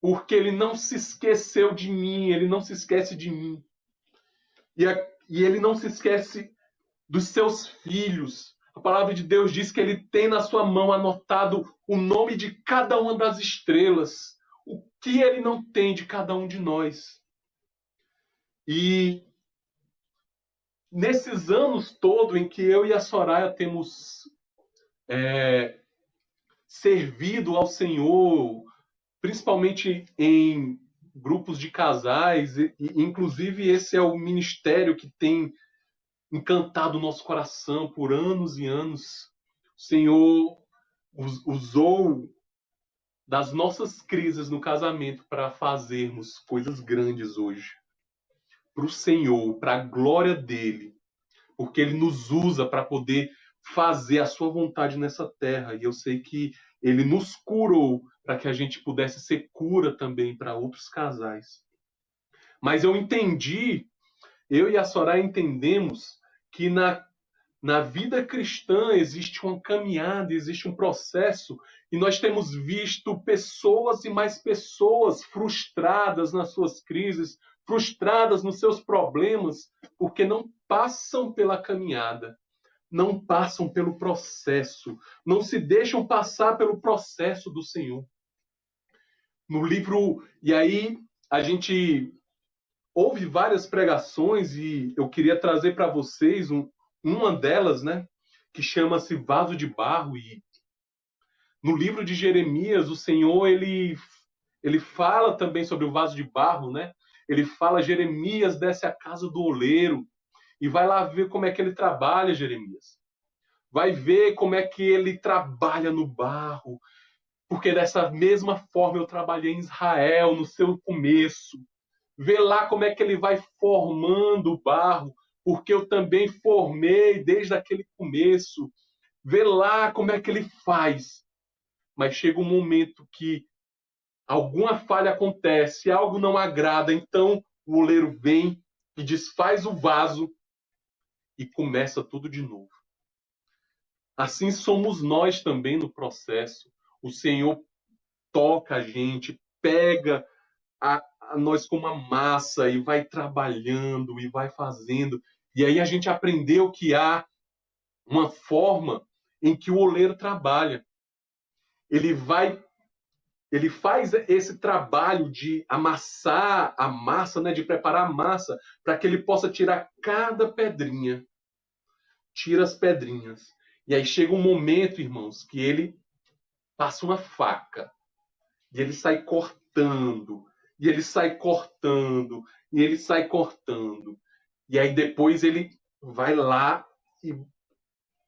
porque Ele não se esqueceu de mim, Ele não se esquece de mim. E Ele não se esquece dos seus filhos. A palavra de Deus diz que Ele tem na sua mão anotado o nome de cada uma das estrelas, o que Ele não tem de cada um de nós. E nesses anos todos em que eu e a Soraya temos servido ao Senhor, principalmente em grupos de casais, e inclusive esse é o ministério que tem encantado o nosso coração por anos e anos. O Senhor usou das nossas crises no casamento para fazermos coisas grandes hoje. Para o Senhor, para a glória dele. Porque ele nos usa para poder fazer a sua vontade nessa terra. E eu sei que ele nos curou para que a gente pudesse ser cura também para outros casais. Mas eu entendi, eu e a Soraya entendemos que na vida cristã existe uma caminhada, existe um processo, e nós temos visto pessoas e mais pessoas frustradas nas suas crises, frustradas nos seus problemas, porque não passam pela caminhada, não passam pelo processo, não se deixam passar pelo processo do Senhor. No livro, e aí a gente ouve várias pregações e eu queria trazer para vocês uma delas, né, que chama-se Vaso de Barro. E no livro de Jeremias, o Senhor ele fala também sobre o vaso de barro, né? Ele fala: Jeremias, desce à casa do oleiro e vai lá ver como é que ele trabalha, Jeremias. Vai ver como é que ele trabalha no barro, porque dessa mesma forma eu trabalhei em Israel no seu começo. Vê lá como é que ele vai formando o barro, porque eu também formei desde aquele começo. Vê lá como é que ele faz. Mas chega um momento que alguma falha acontece, algo não agrada, então o oleiro vem e desfaz o vaso e começa tudo de novo. Assim somos nós também no processo. O Senhor toca a gente, pega a nós como uma massa e vai trabalhando e vai fazendo. E aí a gente aprendeu que há uma forma em que o oleiro trabalha. Ele faz esse trabalho de amassar a massa, né, de preparar a massa, para que ele possa tirar cada pedrinha. Tira as pedrinhas. E aí chega um momento, irmãos, que ele passa uma faca e ele sai cortando, e ele sai cortando, e ele sai cortando. E aí depois ele vai lá e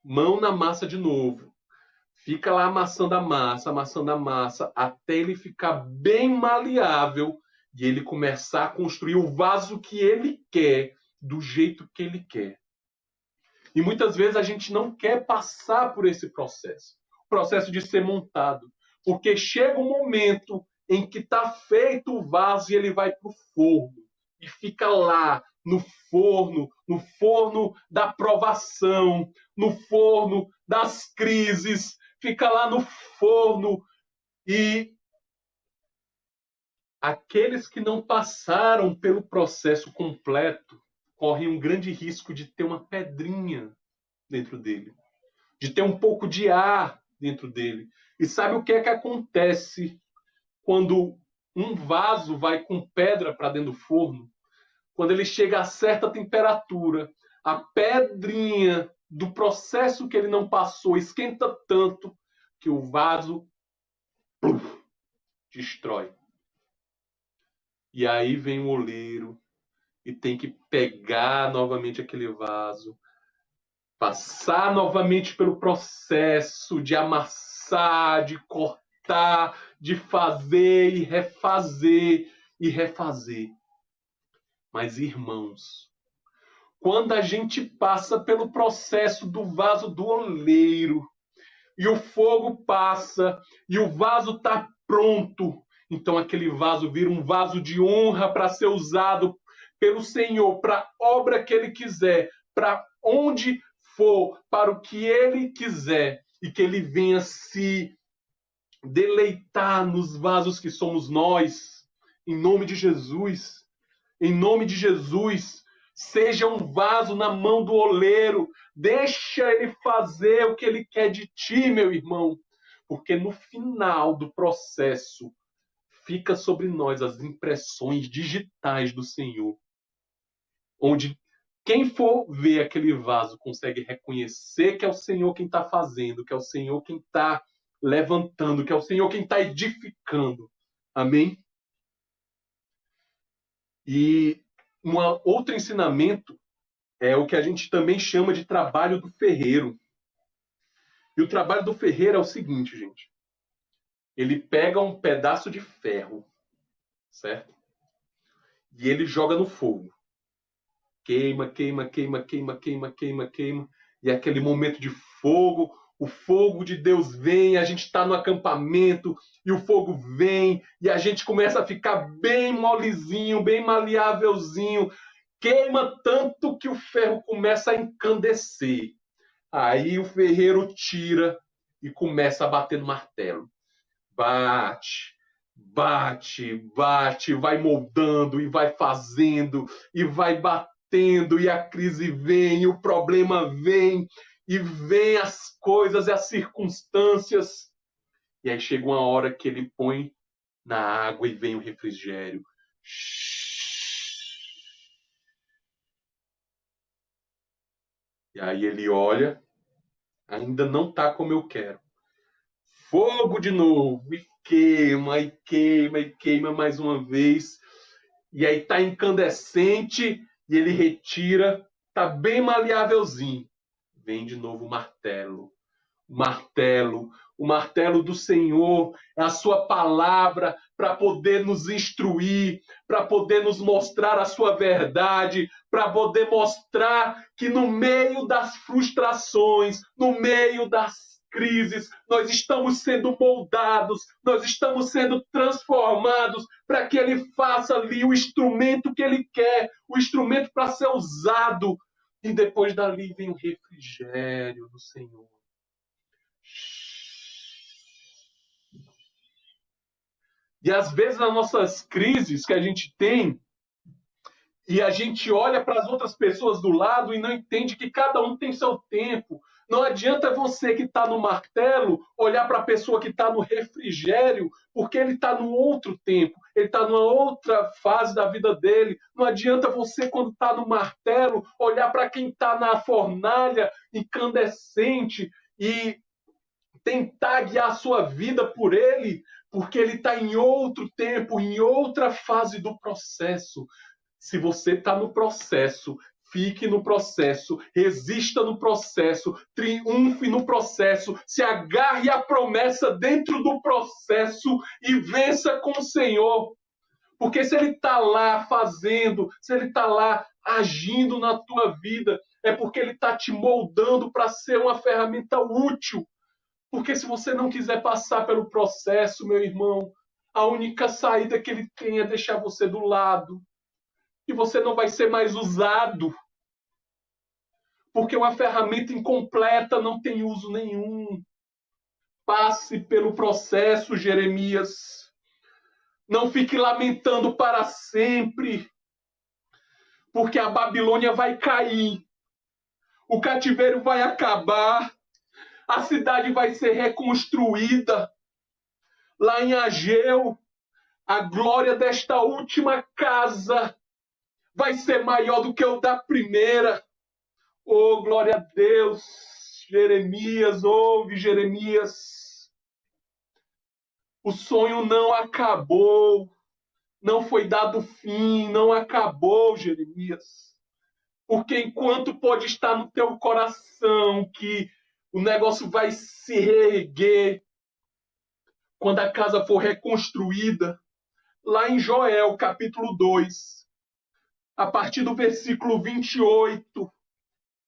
mão na massa de novo. Fica lá amassando a massa, até ele ficar bem maleável e ele começar a construir o vaso que ele quer, do jeito que ele quer. E muitas vezes a gente não quer passar por esse processo, o processo de ser montado, porque chega um momento em que está feito o vaso e ele vai para o forno e fica lá no forno da provação, no forno das crises, fica lá no forno. E aqueles que não passaram pelo processo completo correm um grande risco de ter uma pedrinha dentro dele, de ter um pouco de ar dentro dele. E sabe o que é que acontece quando um vaso vai com pedra para dentro do forno? Quando ele chega a certa temperatura, a pedrinha do processo que ele não passou esquenta tanto que o vaso destrói. E aí vem o oleiro e tem que pegar novamente aquele vaso, passar novamente pelo processo de amassar, de cortar, de fazer e refazer e refazer. Mas, irmãos, quando a gente passa pelo processo do vaso do oleiro, e o fogo passa, e o vaso está pronto. Então aquele vaso vira um vaso de honra para ser usado pelo Senhor, para a obra que Ele quiser, para onde for, para o que Ele quiser, e que Ele venha se deleitar nos vasos que somos nós, em nome de Jesus. Em nome de Jesus, seja um vaso na mão do oleiro, deixa ele fazer o que ele quer de ti, meu irmão, porque no final do processo fica sobre nós as impressões digitais do Senhor, onde quem for ver aquele vaso consegue reconhecer que é o Senhor quem está fazendo, que é o Senhor quem está levantando, que é o Senhor quem está edificando. Amém? E um outro ensinamento é o que a gente também chama de trabalho do ferreiro. E o trabalho do ferreiro é o seguinte, gente. Ele pega um pedaço de ferro, certo? E ele joga no fogo. Queima, queima, queima, queima, queima, queima, queima. E aquele momento de fogo, o fogo de Deus vem, a gente está no acampamento e o fogo vem e a gente começa a ficar bem molezinho, bem maleávelzinho. Queima tanto que o ferro começa a encandecer. Aí o ferreiro tira e começa a bater no martelo. Bate, bate, bate, vai moldando e vai fazendo e vai batendo e a crise vem, e o problema vem e vem as coisas e as circunstâncias. E aí chega uma hora que ele põe na água e vem o refrigério. E aí ele olha, ainda não está como eu quero. Fogo de novo, e queima, e queima, e queima mais uma vez. E aí está incandescente, e ele retira, está bem maleávelzinho. Vem de novo o martelo. O martelo do Senhor, é a sua palavra para poder nos instruir, para poder nos mostrar a sua verdade, para poder mostrar que no meio das frustrações, no meio das crises, nós estamos sendo moldados, nós estamos sendo transformados para que ele faça ali o instrumento que ele quer, o instrumento para ser usado. E depois dali vem o refrigério do Senhor. E às vezes nas nossas crises que a gente tem, e a gente olha para as outras pessoas do lado e não entende que cada um tem seu tempo. Não adianta você que está no martelo olhar para a pessoa que está no refrigério, porque ele está no outro tempo, ele está numa outra fase da vida dele. Não adianta você, quando está no martelo, olhar para quem está na fornalha incandescente e tentar guiar a sua vida por ele, porque ele está em outro tempo, em outra fase do processo. Se você está no processo, fique no processo, resista no processo, triunfe no processo, se agarre à promessa dentro do processo e vença com o Senhor. Porque se ele está lá fazendo, se ele está lá agindo na tua vida, é porque ele está te moldando para ser uma ferramenta útil. Porque se você não quiser passar pelo processo, meu irmão, a única saída que ele tem é deixar você do lado. E você não vai ser mais usado. Porque uma ferramenta incompleta não tem uso nenhum. Passe pelo processo, Jeremias. Não fique lamentando para sempre. Porque a Babilônia vai cair. O cativeiro vai acabar. A cidade vai ser reconstruída. Lá em Ageu, a glória desta última casa vai ser maior do que o da primeira. Oh, glória a Deus. Jeremias, ouve, Jeremias. O sonho não acabou. Não foi dado fim, não acabou, Jeremias. Porque enquanto pode estar no teu coração que o negócio vai se reerguer, quando a casa for reconstruída, lá em Joel, capítulo 2, a partir do versículo 28,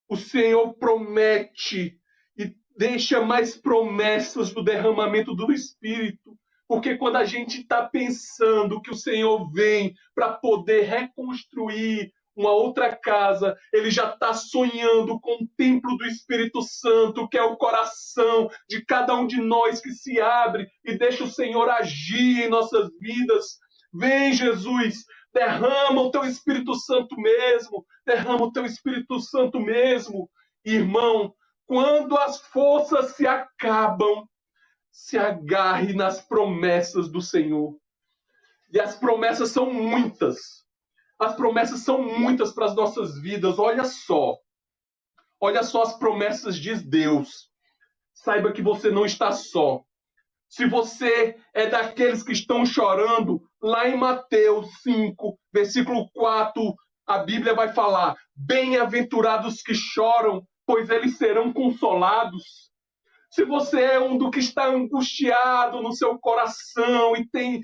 o Senhor promete, e deixa mais promessas do derramamento do Espírito. Porque quando a gente está pensando que o Senhor vem para poder reconstruir uma outra casa, ele já está sonhando com o templo do Espírito Santo, que é o coração de cada um de nós que se abre e deixa o Senhor agir em nossas vidas. Vem, Jesus, derrama o teu Espírito Santo mesmo, derrama o teu Espírito Santo mesmo. Irmão, quando as forças se acabam, se agarre nas promessas do Senhor. E as promessas são muitas. As promessas são muitas para as nossas vidas. Olha só as promessas de Deus. Saiba que você não está só. Se você é daqueles que estão chorando, lá em Mateus 5, versículo 4, a Bíblia vai falar: bem-aventurados que choram, pois eles serão consolados. Se você é um do que está angustiado no seu coração e tem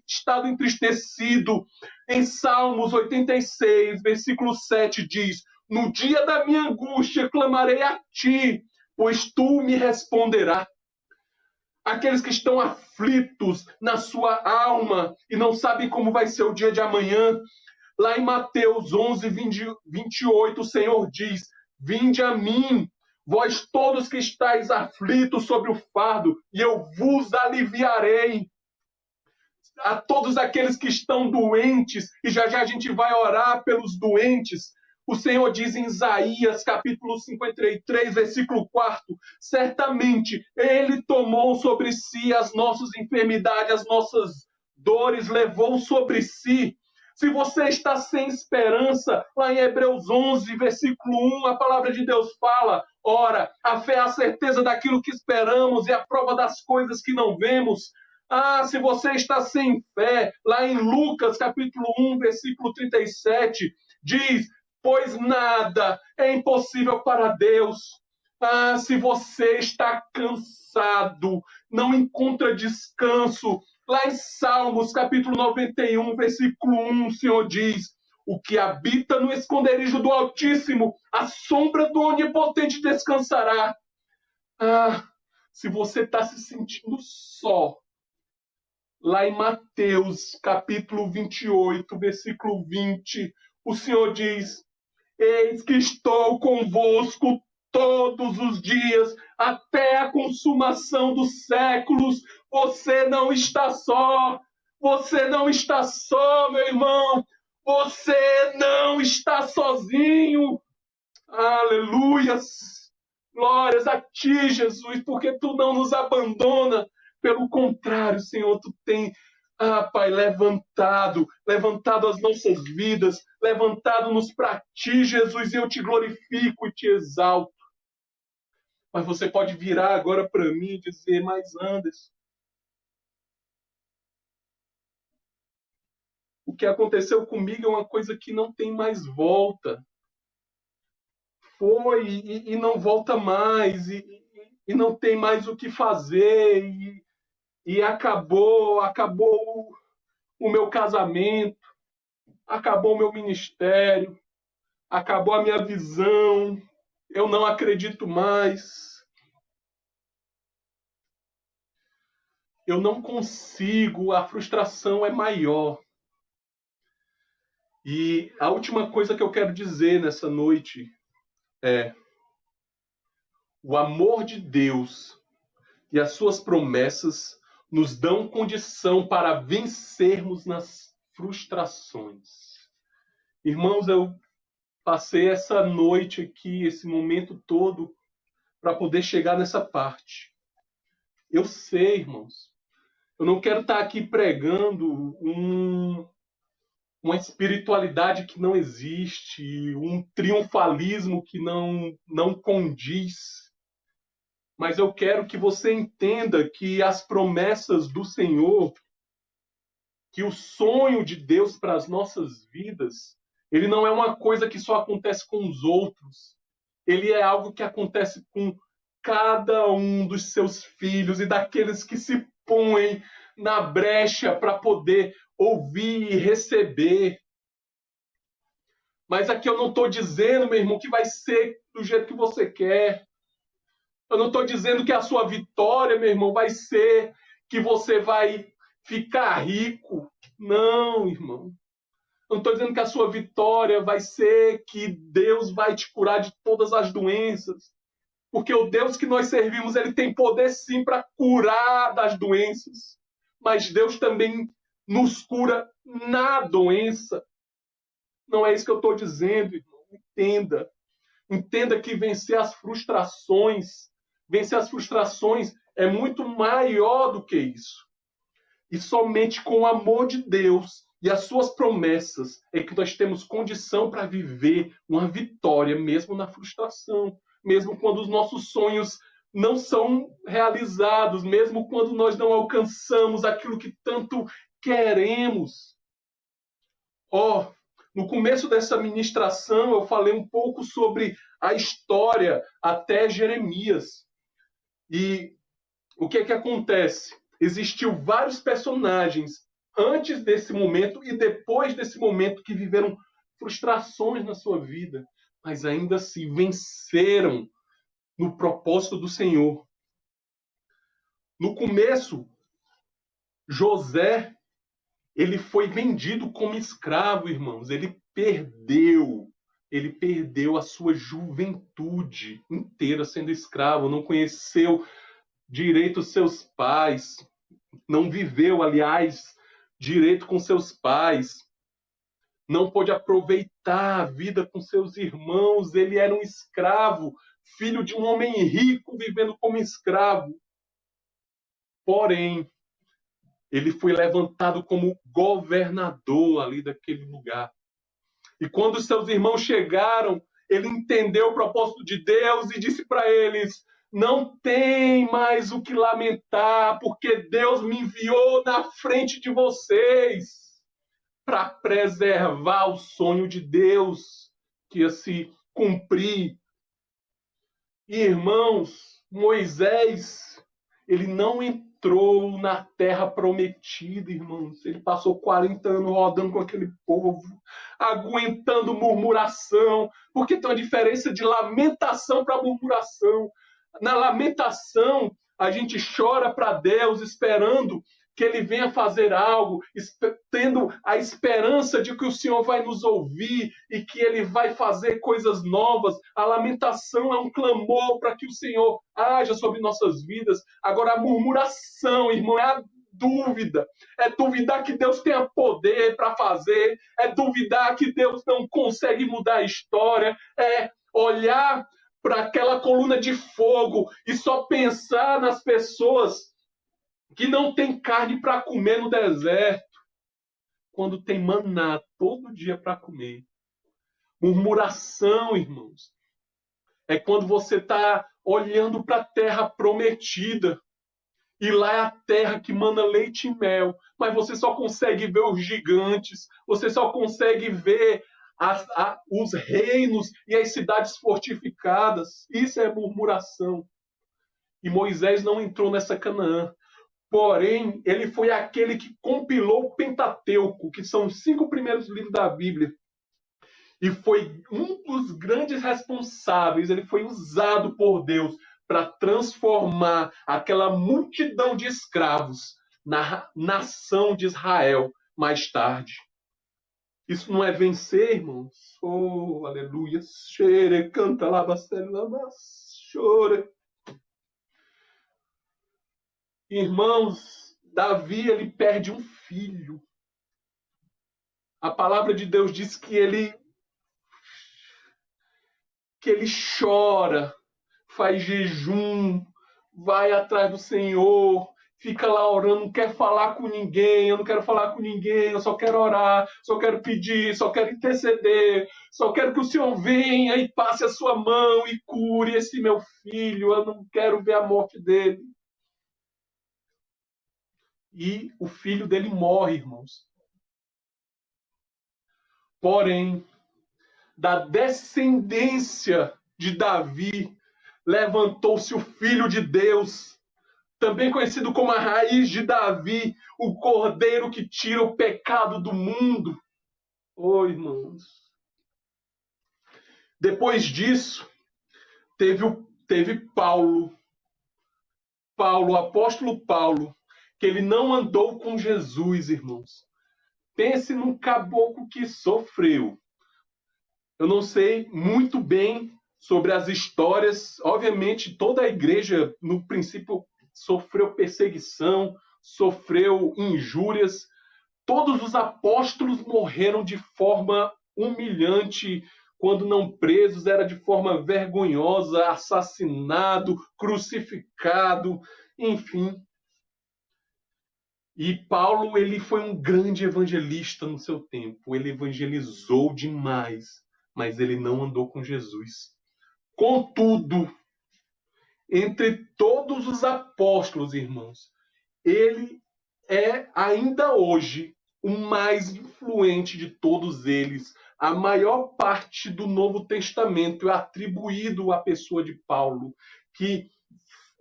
estado entristecido, em Salmos 86, versículo 7 diz: no dia da minha angústia clamarei a ti, pois tu me responderás. Aqueles que estão aflitos na sua alma e não sabem como vai ser o dia de amanhã, lá em Mateus 11, 28, o Senhor diz: vinde a mim, vós todos que estáis aflitos sobre o fardo, e eu vos aliviarei. A todos aqueles que estão doentes, e já já a gente vai orar pelos doentes, o Senhor diz em Isaías, capítulo 53, versículo 4, certamente Ele tomou sobre si as nossas enfermidades, as nossas dores, levou sobre si. Se você está sem esperança, lá em Hebreus 11, versículo 1, a palavra de Deus fala: ora, a fé é a certeza daquilo que esperamos e a prova das coisas que não vemos. Se você está sem fé, lá em Lucas, capítulo 1, versículo 37, diz: pois nada é impossível para Deus. Se você está cansado, não encontra descanso, lá em Salmos, capítulo 91, versículo 1, o Senhor diz: o que habita no esconderijo do Altíssimo, a sombra do Onipotente descansará. Se você está se sentindo só, lá em Mateus, capítulo 28, versículo 20, o Senhor diz: eis que estou convosco todos os dias, até a consumação dos séculos. Você não está só. Você não está só, meu irmão. Você não está sozinho. Aleluias. Glórias a ti, Jesus, porque tu não nos abandona. Pelo contrário, Senhor, tu tem, Pai, levantado as nossas vidas, levantado-nos para ti, Jesus, e eu te glorifico e te exalto. Mas você pode virar agora para mim e dizer: mas Anderson, o que aconteceu comigo é uma coisa que não tem mais volta. Foi e não volta mais, e não tem mais o que fazer, e acabou o meu casamento, acabou o meu ministério, acabou a minha visão, eu não acredito mais, eu não consigo, a frustração é maior. E a última coisa que eu quero dizer nessa noite é: o amor de Deus e as suas promessas nos dão condição para vencermos nas frustrações. Irmãos, eu passei essa noite aqui, esse momento todo, para poder chegar nessa parte. Eu sei, irmãos, eu não quero estar aqui pregando uma espiritualidade que não existe, um triunfalismo que não condiz. Mas eu quero que você entenda que as promessas do Senhor, que o sonho de Deus para as nossas vidas, ele não é uma coisa que só acontece com os outros. Ele é algo que acontece com cada um dos seus filhos e daqueles que se põem na brecha para poder ouvir e receber. Mas aqui eu não estou dizendo, meu irmão, que vai ser do jeito que você quer. Eu não estou dizendo que a sua vitória, meu irmão, vai ser que você vai ficar rico. Não, irmão. Eu não estou dizendo que a sua vitória vai ser que Deus vai te curar de todas as doenças. Porque o Deus que nós servimos, ele tem poder sim para curar das doenças. Mas Deus também nos cura na doença. Não é isso que eu estou dizendo, irmão. Entenda. Entenda que vencer as frustrações é muito maior do que isso. E somente com o amor de Deus e as suas promessas é que nós temos condição para viver uma vitória, mesmo na frustração, mesmo quando os nossos sonhos não são realizados, mesmo quando nós não alcançamos aquilo que tanto queremos. No começo dessa ministração, eu falei um pouco sobre a história até Jeremias. E o que acontece? Existiu vários personagens antes desse momento e depois desse momento que viveram frustrações na sua vida, mas ainda assim venceram no propósito do Senhor. No começo, José, ele foi vendido como escravo, irmãos. Ele perdeu a sua juventude inteira sendo escravo, não conheceu direito os seus pais, não viveu, aliás, direito com seus pais, não pôde aproveitar a vida com seus irmãos. Ele era um escravo, filho de um homem rico, vivendo como escravo. Porém, ele foi levantado como governador ali daquele lugar. E quando seus irmãos chegaram, ele entendeu o propósito de Deus e disse para eles: não tem mais o que lamentar, porque Deus me enviou na frente de vocês para preservar o sonho de Deus que ia se cumprir. E, irmãos, Moisés, ele não entrou na terra prometida, irmãos. Ele passou 40 anos rodando com aquele povo, aguentando murmuração, porque tem uma diferença de lamentação para murmuração. Na lamentação, a gente chora para Deus, esperando que ele venha fazer algo, tendo a esperança de que o Senhor vai nos ouvir e que ele vai fazer coisas novas. A lamentação é um clamor para que o Senhor haja sobre nossas vidas. Agora, a murmuração, irmão, é a dúvida. É duvidar que Deus tenha poder para fazer. É duvidar que Deus não consegue mudar a história. É olhar para aquela coluna de fogo e só pensar nas pessoas que não tem carne para comer no deserto, quando tem maná todo dia para comer. Murmuração, irmãos, é quando você está olhando para a terra prometida, e lá é a terra que mana leite e mel, mas você só consegue ver os gigantes, você só consegue ver os reinos e as cidades fortificadas. Isso é murmuração. E Moisés não entrou nessa Canaã. Porém, ele foi aquele que compilou o Pentateuco, que são os 5 primeiros livros da Bíblia. E foi um dos grandes responsáveis, ele foi usado por Deus para transformar aquela multidão de escravos na nação de Israel mais tarde. Isso não é vencer, irmãos? Oh, aleluia. Xere, canta lá, chore. Irmãos, Davi, ele perde um filho. A palavra de Deus diz que ele chora, faz jejum, vai atrás do Senhor, fica lá orando, não quer falar com ninguém, eu não quero falar com ninguém, eu só quero orar, só quero pedir, só quero interceder, só quero que o Senhor venha e passe a sua mão e cure esse meu filho, eu não quero ver a morte dele. E o filho dele morre, irmãos. Porém, da descendência de Davi, levantou-se o Filho de Deus, também conhecido como a raiz de Davi, o Cordeiro que tira o pecado do mundo. Oh, irmãos. Depois disso, teve Paulo, Paulo, o apóstolo Paulo, que ele não andou com Jesus, irmãos. Pense num caboclo que sofreu. Eu não sei muito bem sobre as histórias. Obviamente, toda a igreja, no princípio, sofreu perseguição, sofreu injúrias. Todos os apóstolos morreram de forma humilhante, quando não presos, era de forma vergonhosa, assassinado, crucificado, enfim. E Paulo, ele foi um grande evangelista no seu tempo. Ele evangelizou demais, mas ele não andou com Jesus. Contudo, entre todos os apóstolos, irmãos, ele é ainda hoje o mais influente de todos eles. A maior parte do Novo Testamento é atribuído à pessoa de Paulo, que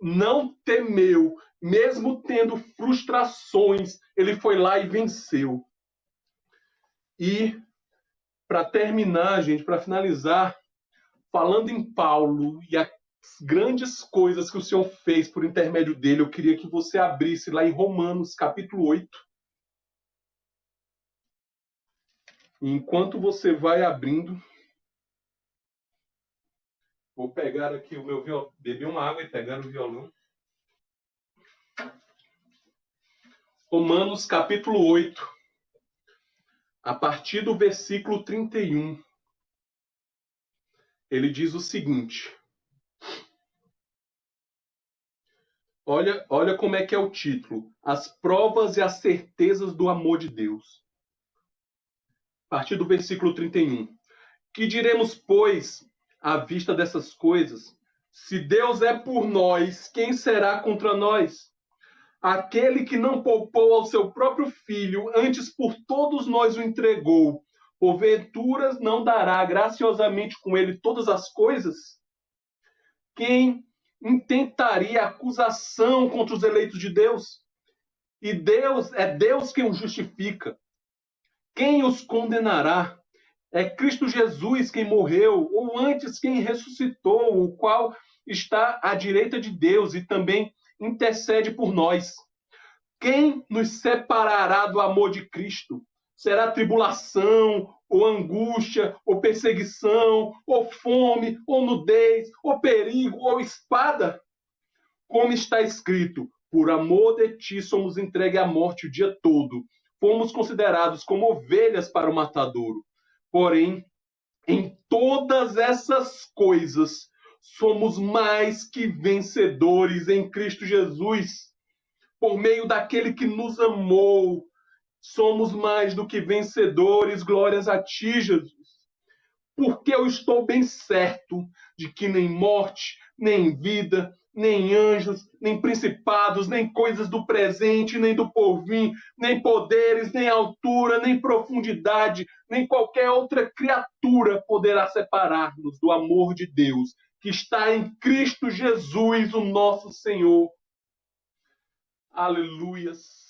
não temeu, mesmo tendo frustrações, ele foi lá e venceu. E, para terminar, gente, para finalizar, falando em Paulo e as grandes coisas que o Senhor fez por intermédio dele, eu queria que você abrisse lá em Romanos, capítulo 8. E enquanto você vai abrindo, vou pegar aqui o meu violão, beber uma água e pegar o violão. Romanos, capítulo 8, a partir do versículo 31. Ele diz o seguinte. Olha como é que é o título. As provas e as certezas do amor de Deus. A partir do versículo 31. Que diremos, pois, à vista dessas coisas? Se Deus é por nós, quem será contra nós? Aquele que não poupou ao seu próprio filho, antes por todos nós o entregou, porventura não dará graciosamente com ele todas as coisas? Quem intentaria acusação contra os eleitos de Deus? E Deus quem os justifica. Quem os condenará? É Cristo Jesus quem morreu, ou antes quem ressuscitou, o qual está à direita de Deus e também intercede por nós. Quem nos separará do amor de Cristo? Será tribulação, ou angústia, ou perseguição, ou fome, ou nudez, ou perigo, ou espada? Como está escrito, por amor de ti somos entregues à morte o dia todo. Fomos considerados como ovelhas para o matadouro. Porém, em todas essas coisas, somos mais que vencedores em Cristo Jesus. Por meio daquele que nos amou, somos mais do que vencedores. Glórias a ti, Jesus. Porque eu estou bem certo de que nem morte, nem vida, nem anjos, nem principados, nem coisas do presente, nem do porvir, nem poderes, nem altura, nem profundidade, nem qualquer outra criatura poderá separar-nos do amor de Deus, que está em Cristo Jesus, o nosso Senhor. Aleluias.